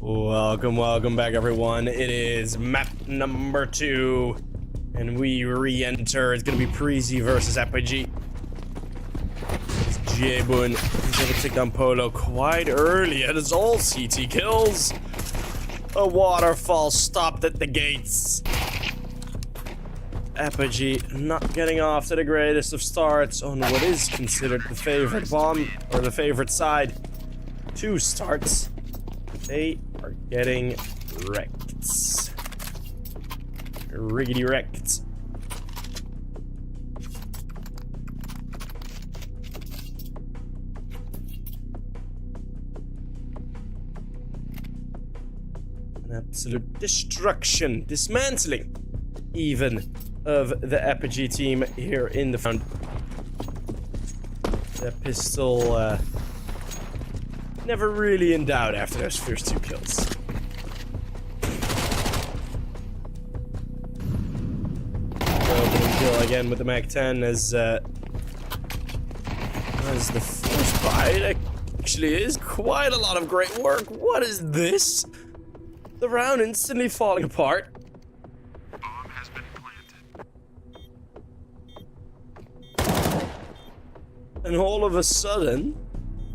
Welcome back, everyone. It is map number 2, and we re-enter. It's gonna be Preasy versus Apogee. It's Jabun. He's gonna take down Polo quite early, and it's all CT kills. A waterfall stopped at the gates. Apogee not getting off to the greatest of starts on what is considered the favorite bomb, or the favorite side. 2 starts. They are getting wrecked. Riggedy wrecked. An absolute destruction, dismantling, even of the Apogee team here in the front. The pistol, never really in doubt after those first 2 kills. Opening kill again with the Mac-10 as the first bite actually is quite a lot of great work. What is this? The round instantly falling apart. Bomb has been planted. And all of a sudden,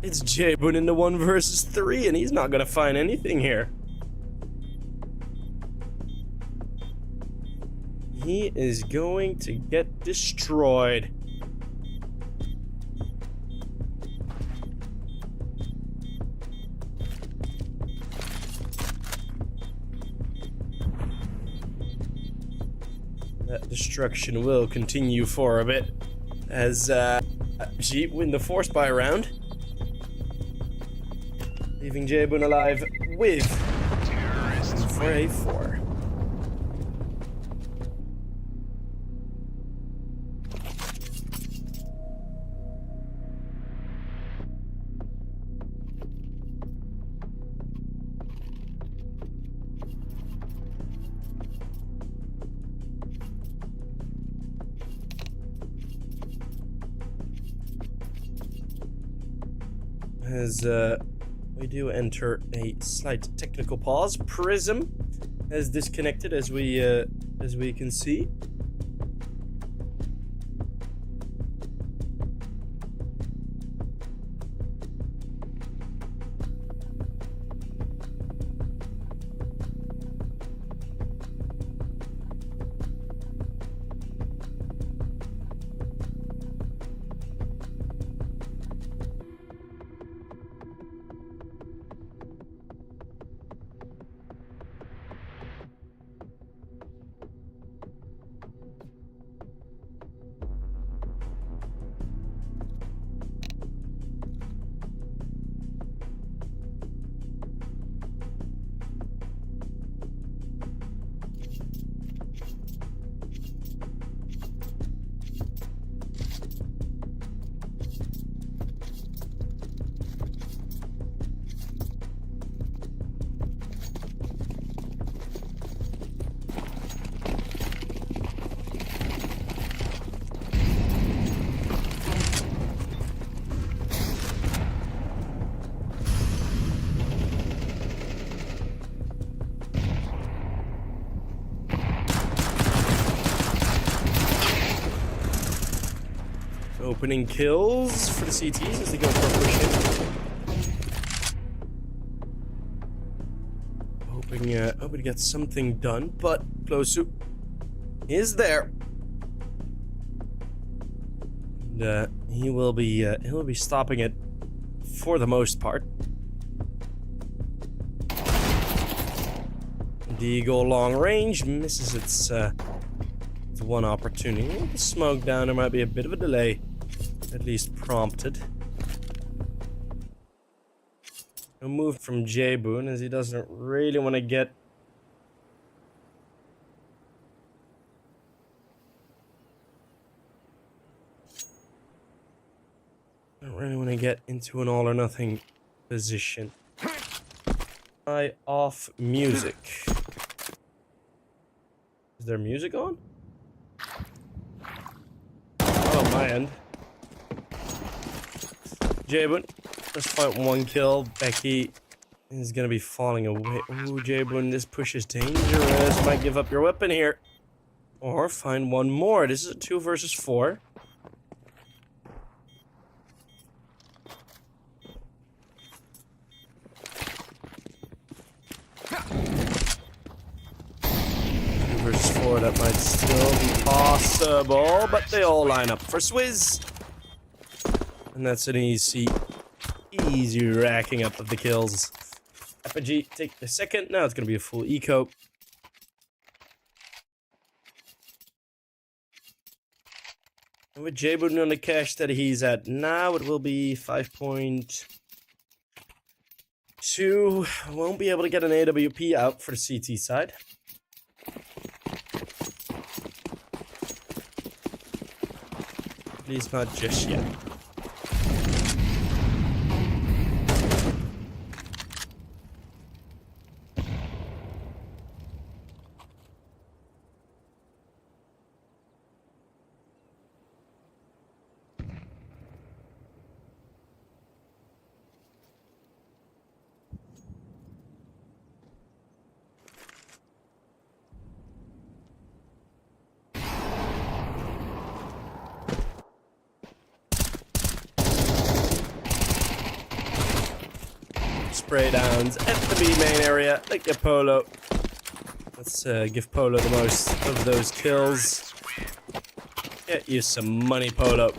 it's Jabun in the 1 versus 3, and he's not gonna find anything here. He is going to get destroyed. That destruction will continue for a bit as Jeep win the force buy round, leaving Jabun alive with Terrorists for a 4. As we do enter a slight technical pause. Prism has disconnected, as we can see. Opening kills for the CTs as they go for a push in. Hoping to get something done, but Plosu is there. And he'll be stopping it for the most part. The Eagle long range misses its one opportunity. The smoke down, there might be a bit of a delay. At least prompted. A move from Jabun as he doesn't really want to get into an all or nothing position. Eye off music. Is there music on? Oh, my end. Jabun just fight 1 kill. Becky is gonna be falling away. Ooh, Jabun, this push is dangerous. Might give up your weapon here. Or find one more. This is a 2 versus 4. Versus 4, that might still be possible, but they all line up for Swizz. And that's an easy racking up of the kills. Apogee, take the second. Now it's going to be a full eco. And with Jabun on the cash that he's at now, it will be 5.2. Won't be able to get an AWP out for the CT side. At least not just yet. Spray downs at the B main area. Like your Polo. Let's give Polo the most of those kills. Get you some money, Polo.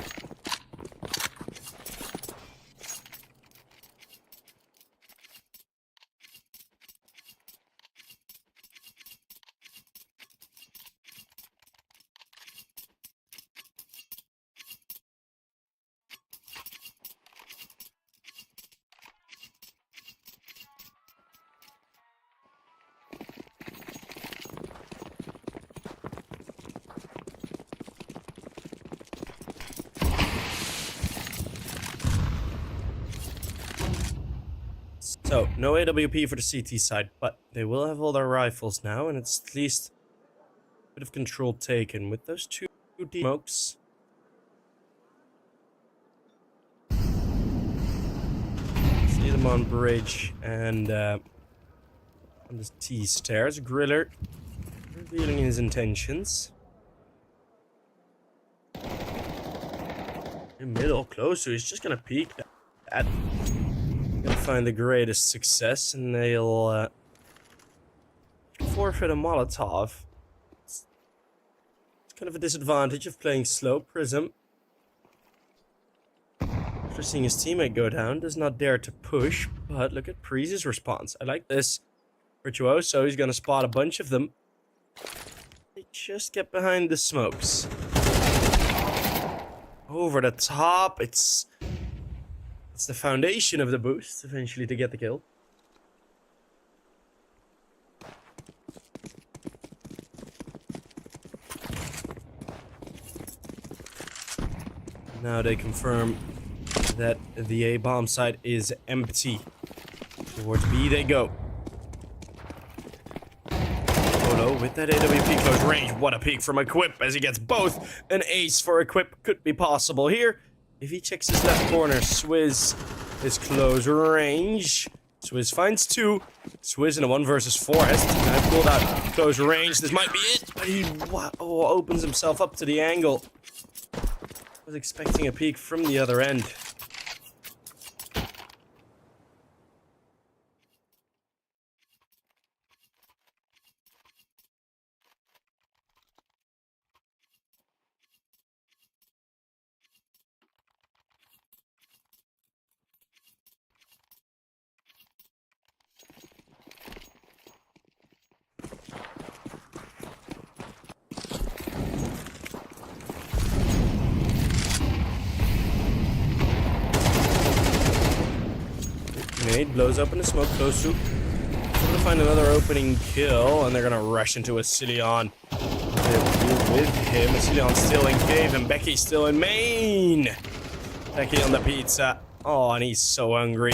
So, no AWP for the CT side, but they will have all their rifles now, and it's at least a bit of control taken with those two smokes. See them on bridge and on the T stairs. Griller revealing his intentions. In middle, close, so he's just gonna peek that. Find the greatest success, and they'll forfeit a Molotov. It's kind of a disadvantage of playing slow. Prism, after seeing his teammate go down, does not dare to push, but look at Preasy's response. I like this. Virtuoso, he's gonna spot a bunch of them. They just get behind the smokes. Over the top, it's the foundation of the boost, eventually, to get the kill. Now they confirm that the A-bomb site is empty. Towards B they go. Polo with that AWP close range. What a peek from Equip as he gets both. An ace for Equip could be possible here. If he checks his left corner, Swizz is close range. Swizz finds 2. Swizz in a 1 versus 4 has to pulled out close range. This might be it, but he opens himself up to the angle. Was expecting a peek from the other end. Nade blows up in the smoke, close to. Able to find another opening kill, and they're gonna rush into a Cillian. With him, Cillian still in cave, and Becky's still in main. Becky on the pizza. Oh, and he's so hungry.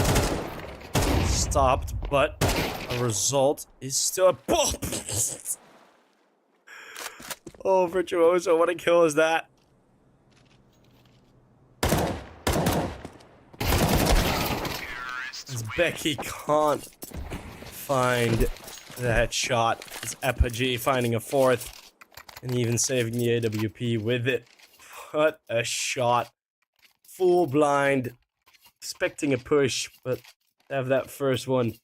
Stopped, but a result is still a ball. Oh, Virtuoso, what a kill is that? As Becky can't find that shot. It's Apogee finding a fourth and even saving the AWP with it. What a shot. Full blind. Expecting a push, but to have that first one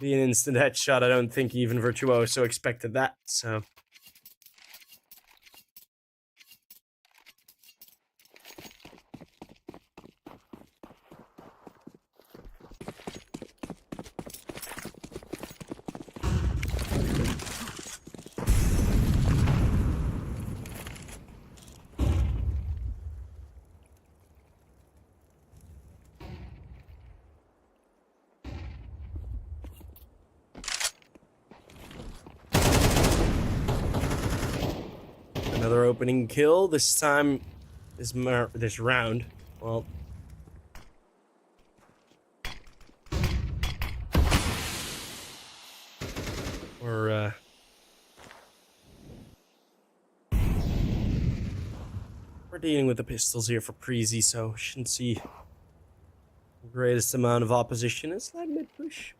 be an instant headshot, I don't think even Virtuoso expected that, so... Another opening kill, this time, this round. Well... We're dealing with the pistols here for Preasy, so shouldn't see the greatest amount of opposition. A slight mid-push.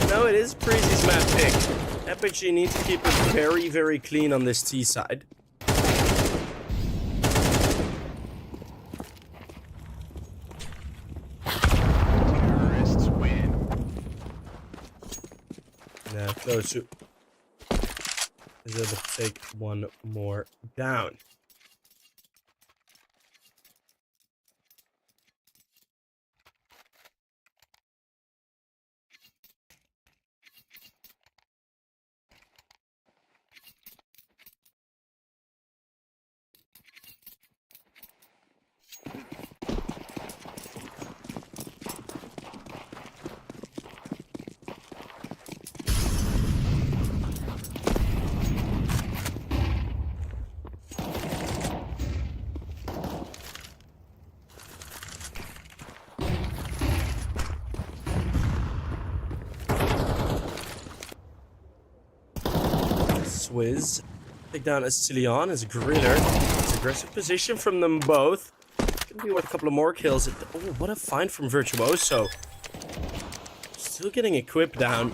No, it is Preasy's map pick. Apogee needs to keep it very, very clean on this T side. Terrorists win. Now, close to... is able to take one more down. Swizz. Take down Astillion as Griller. It's aggressive position from them both. Gonna be worth a couple of more kills. Oh, what a find from Virtuoso. Still getting equipped down.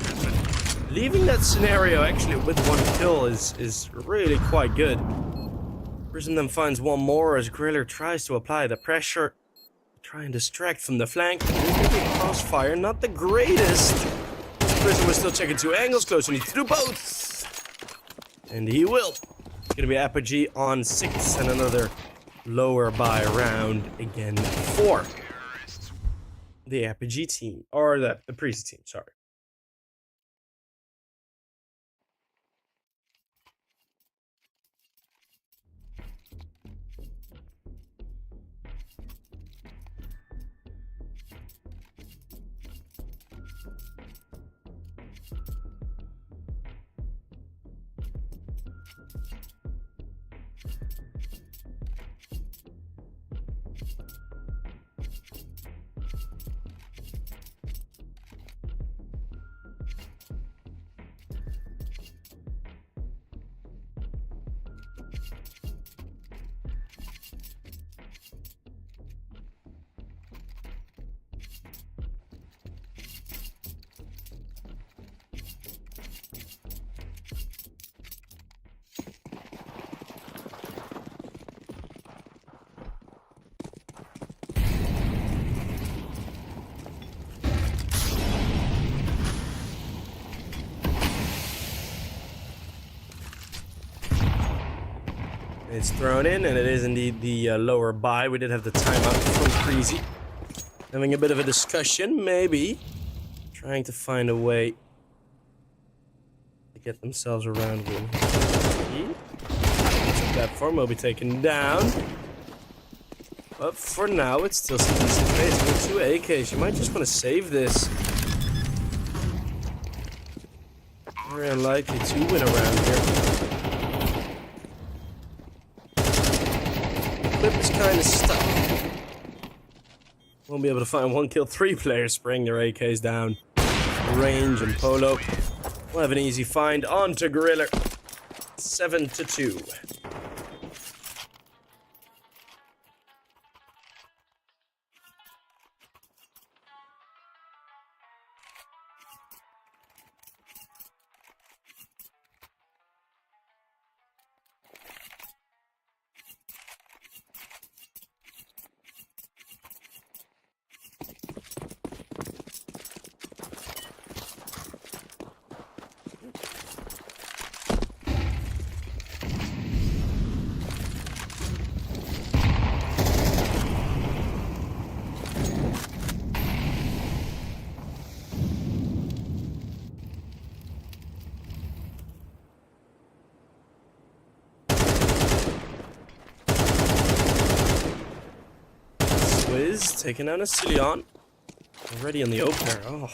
Leaving that scenario actually with one kill is really quite good. Prism then finds one more as Griller tries to apply the pressure. Try and distract from the flank. Crossfire, not the greatest. Prism was still checking two angles, close, and he threw both. And he will. It's gonna be Apogee on 6 and another lower by round again for the Apogee team. Or the Preasy team, sorry. It's thrown in, and it is indeed the lower buy. We did have the timeout from Preasy. Having a bit of a discussion, maybe. Trying to find a way to get themselves around with platform will be taken down. But for now, it's still some decent space. With 2 AKs, you might just want to save this. Very unlikely to win around here. Clip is kind of stuck. Won't be able to find 1 kill. 3 players spraying their AKs down. Range and Polo will have an easy find onto Gorilla. 7-2. Swizz taking down a Cillian. Already on the opener. Oh.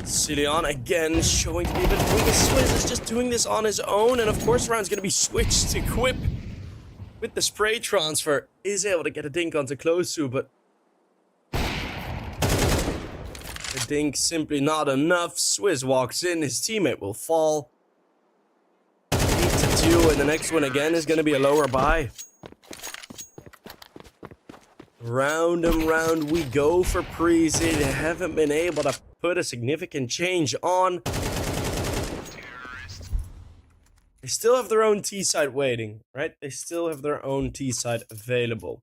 Cillian again showing to be a bit weak. Swizz is just doing this on his own. And of course, round's going to be switched to Quip. With the spray transfer, is able to get a dink onto Closu, but the dink simply not enough. Swizz walks in, his teammate will fall. 8-2, and the next one again is going to be a lower buy. Round and round we go for Preasy. They haven't been able to put a significant change on. They still have their own T-side waiting, right? They still have their own T-side available.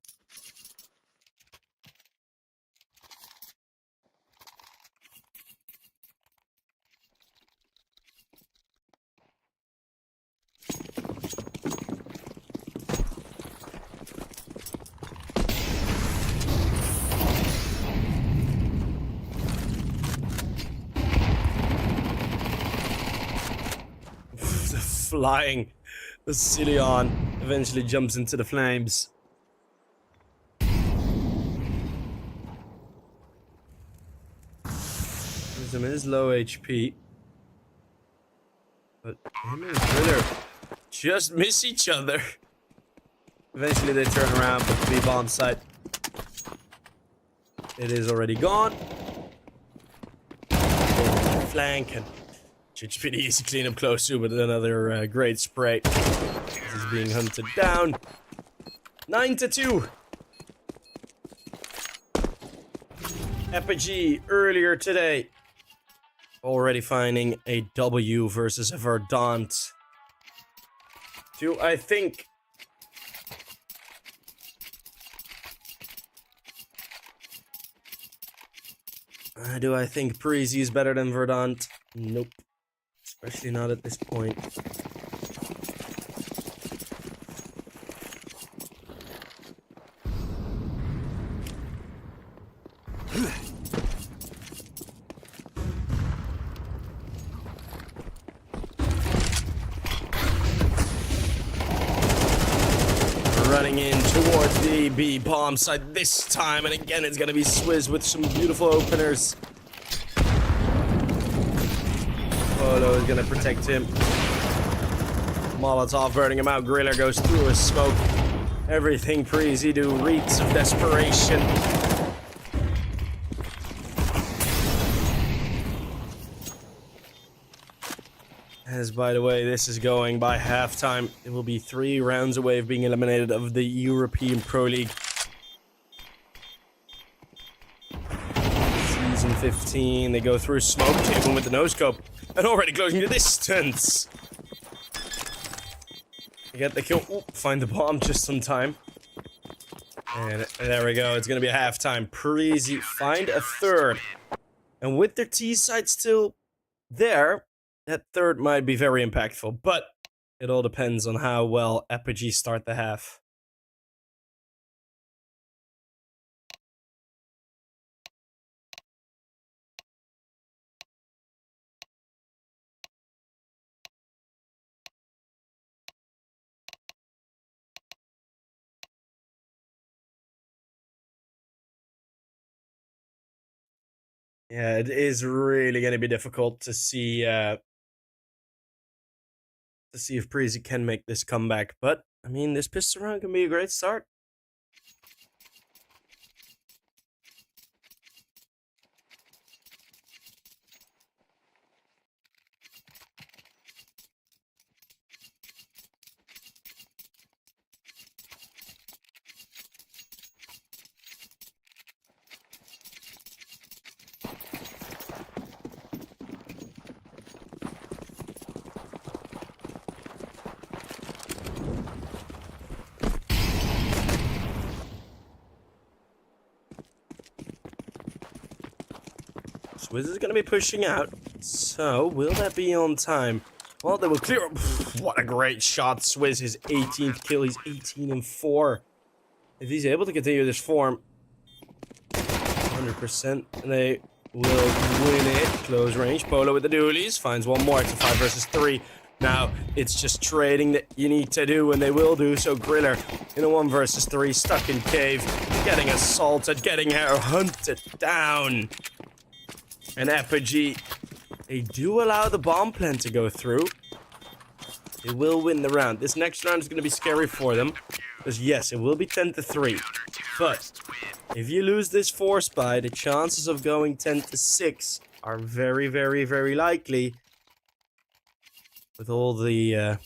Flying. The Cillian eventually jumps into the flames. Prism is low HP. But him and Thriller just miss each other. Eventually they turn around, but the B-bomb site. It is already gone. Flank and should pretty easy clean up close to, but another great spray. This is being hunted down. 9-2. Apogee earlier today. Already finding a W versus a Verdant. Do I think Preasy is better than Verdant? Nope. Especially not at this point. Running in towards the B bomb site this time, and again it's gonna be Swizz with some beautiful openers. Polo is gonna protect him. Molotov burning him out. Griller goes through his smoke. Everything Preasy do reeks of desperation. As, by the way, this is going by halftime. It will be 3 rounds away of being eliminated of the European Pro League. Season 15, they go through smoke, hit him with the no-scope. And already closing the distance. They get the kill. Ooh, find the bomb just in time. And there we go. It's going to be a halftime. Preasy find a third. And with their T-side still there, that third might be very impactful. But it all depends on how well Apogee start the half. Yeah, it is really going to be difficult to see if Preasy can make this comeback. But, I mean, this pistol round can be a great start. Swizz is going to be pushing out. So, will that be on time? Well, they will clear up. What a great shot. Swizz, his 18th kill. He's 18-4. If he's able to continue this form, 100%, they will win it. Close range. Polo with the dualies. Finds one more. It's a 5 versus 3. now. It's just trading that you need to do, and they will do so. Griller in a 1 versus 3, stuck in cave, getting assaulted, getting hunted down. And Apogee, they do allow the bomb plant to go through. They will win the round. This next round is going to be scary for them. Because yes, it will be 10-3. But if you lose this force buy, the chances of going 10-6 are very, very, very likely. With all the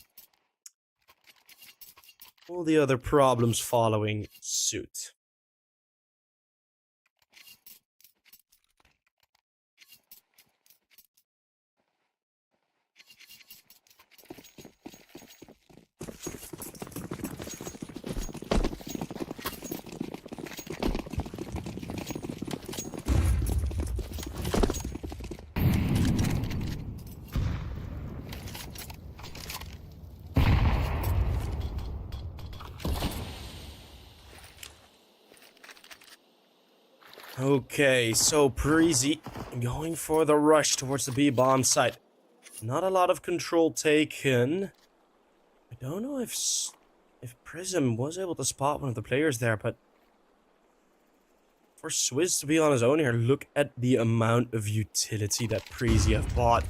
other problems following suit. Okay, so Preasy going for the rush towards the B-bomb site. Not a lot of control taken. I don't know if Prism was able to spot one of the players there, but for Swizz to be on his own here, look at the amount of utility that Preasy have bought.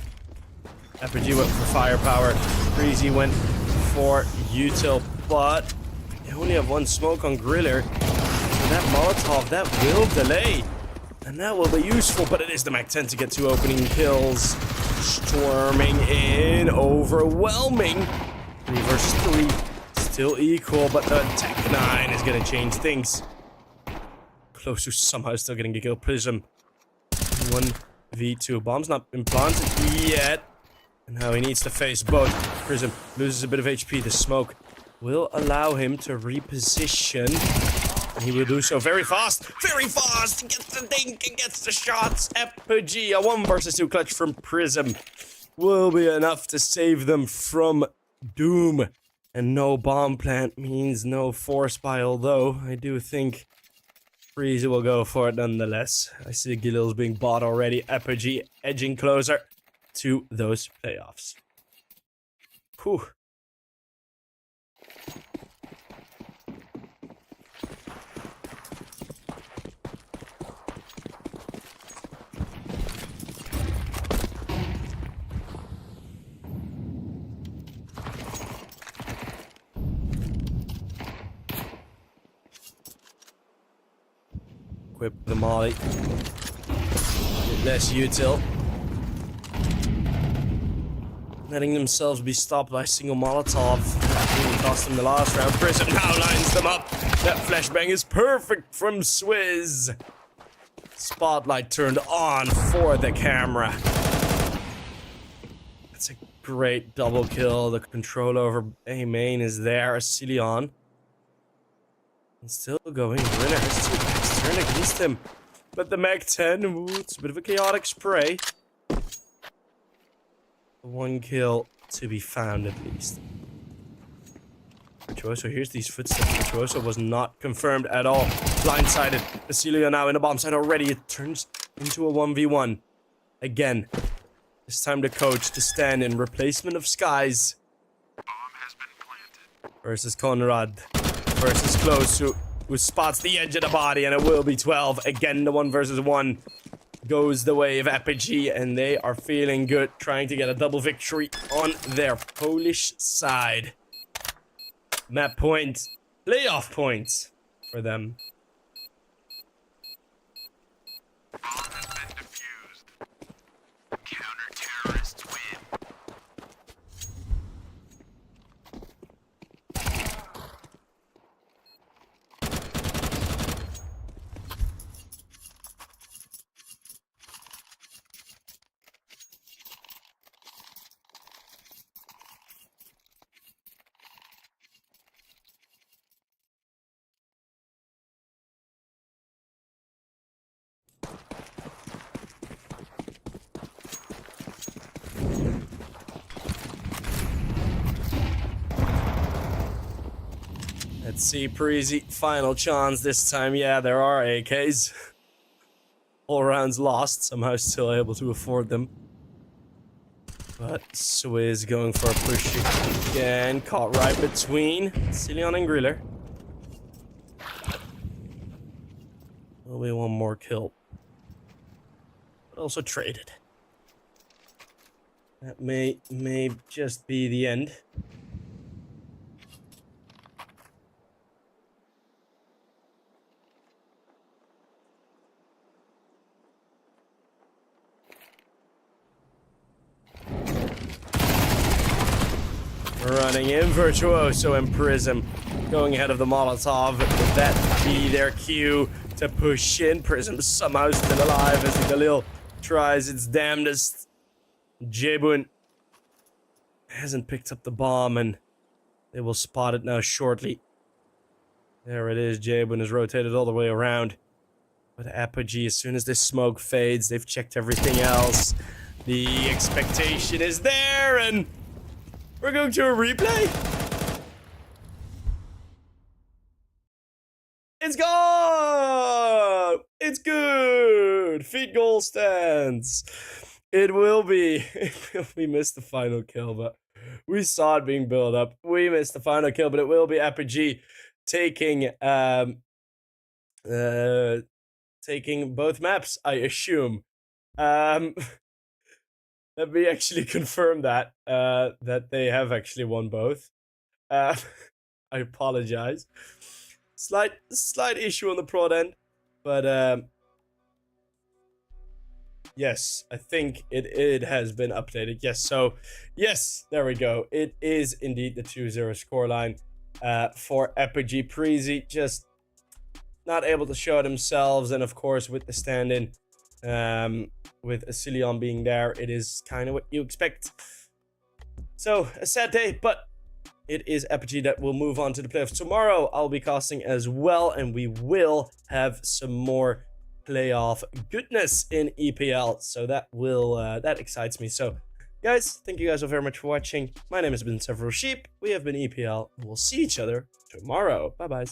Apogee went for firepower, Preasy went for util, but they only have 1 smoke on Griller. That Molotov, that will delay. And that will be useful, but it is the Mac-10 to get 2 opening kills. Storming in, overwhelming. 3 versus 3, still equal, but the Tech 9 is going to change things. Close to somehow still getting a kill. Prism, 1v2. Bomb's not been planted yet. And now he needs to face both. Prism loses a bit of HP. The smoke will allow him to reposition. And he will do so very fast. Very fast. Gets the dink and gets the shots. Apogee, a 1 versus 2 clutch from Prism will be enough to save them from doom. And no bomb plant means no force buy, although I do think Preasy will go for it nonetheless. I see Gilil's being bought already. Apogee edging closer to those playoffs. Whew. Equip the molly. Less util. Letting themselves be stopped by a single Molotov. That really cost them the last round. Prism now lines them up. That flashbang is perfect from Swizz. Spotlight turned on for the camera. That's a great double kill. The control over A main is there. Cillian. And still going. Winner has 2 backs turn against him. But the Mac-10, ooh, it's a bit of a chaotic spray. 1 kill to be found at least. Virtuoso here's these footsteps. Virtuoso was not confirmed at all. Blindsided. Cillian now in the bomb site already. It turns into a 1v1. Again. It's time to coach to stand in replacement of Skies. Bomb has been planted. Versus Conrad. Versus Close, who spots the edge of the body, and it will be 12. Again, the 1 versus 1 goes the way of Apogee, and they are feeling good, trying to get a double victory on their Polish side. Map points, playoff points for them. Bomb has been defused. Counter-terrorists win. Let's see, Preasy, final chance this time. Yeah, there are AKs. All rounds lost, somehow still able to afford them. But Swizz going for a push again. Caught right between Cillian and Griller. Will be one more kill. But also traded. That may just be the end. Running in Virtuoso and Prism. Going ahead of the Molotov. Would that be their cue to push in? Prism somehow still alive as Galil tries its damnedest. Jebun hasn't picked up the bomb and they will spot it now shortly. There it is. Jebun is rotated all the way around. But Apogee, as soon as this smoke fades, they've checked everything else. The expectation is there and we're going to a replay. It's gone! It's good! Feed goal stands. It will be. We missed the final kill, but we saw it being built up. We missed the final kill, but it will be Apogee taking taking both maps, I assume. Let me actually confirm that that they have actually won both. I apologize. Slight issue on the prod end, but yes, I think it has been updated. Yes, so yes, there we go. It is indeed the 2-0 scoreline for Apogee. Preasy just not able to show themselves, and of course with the stand-in, with Cillian being there, it is kind of what you expect. So a sad day, but it is Apogee that will move on to the playoffs. Tomorrow I'll be casting as well, and we will have some more playoff goodness in EPL. So that will that excites me. So guys, thank you guys all very much for watching. My name has been Several Sheep. We have been EPL, and we'll see each other tomorrow. Bye bye.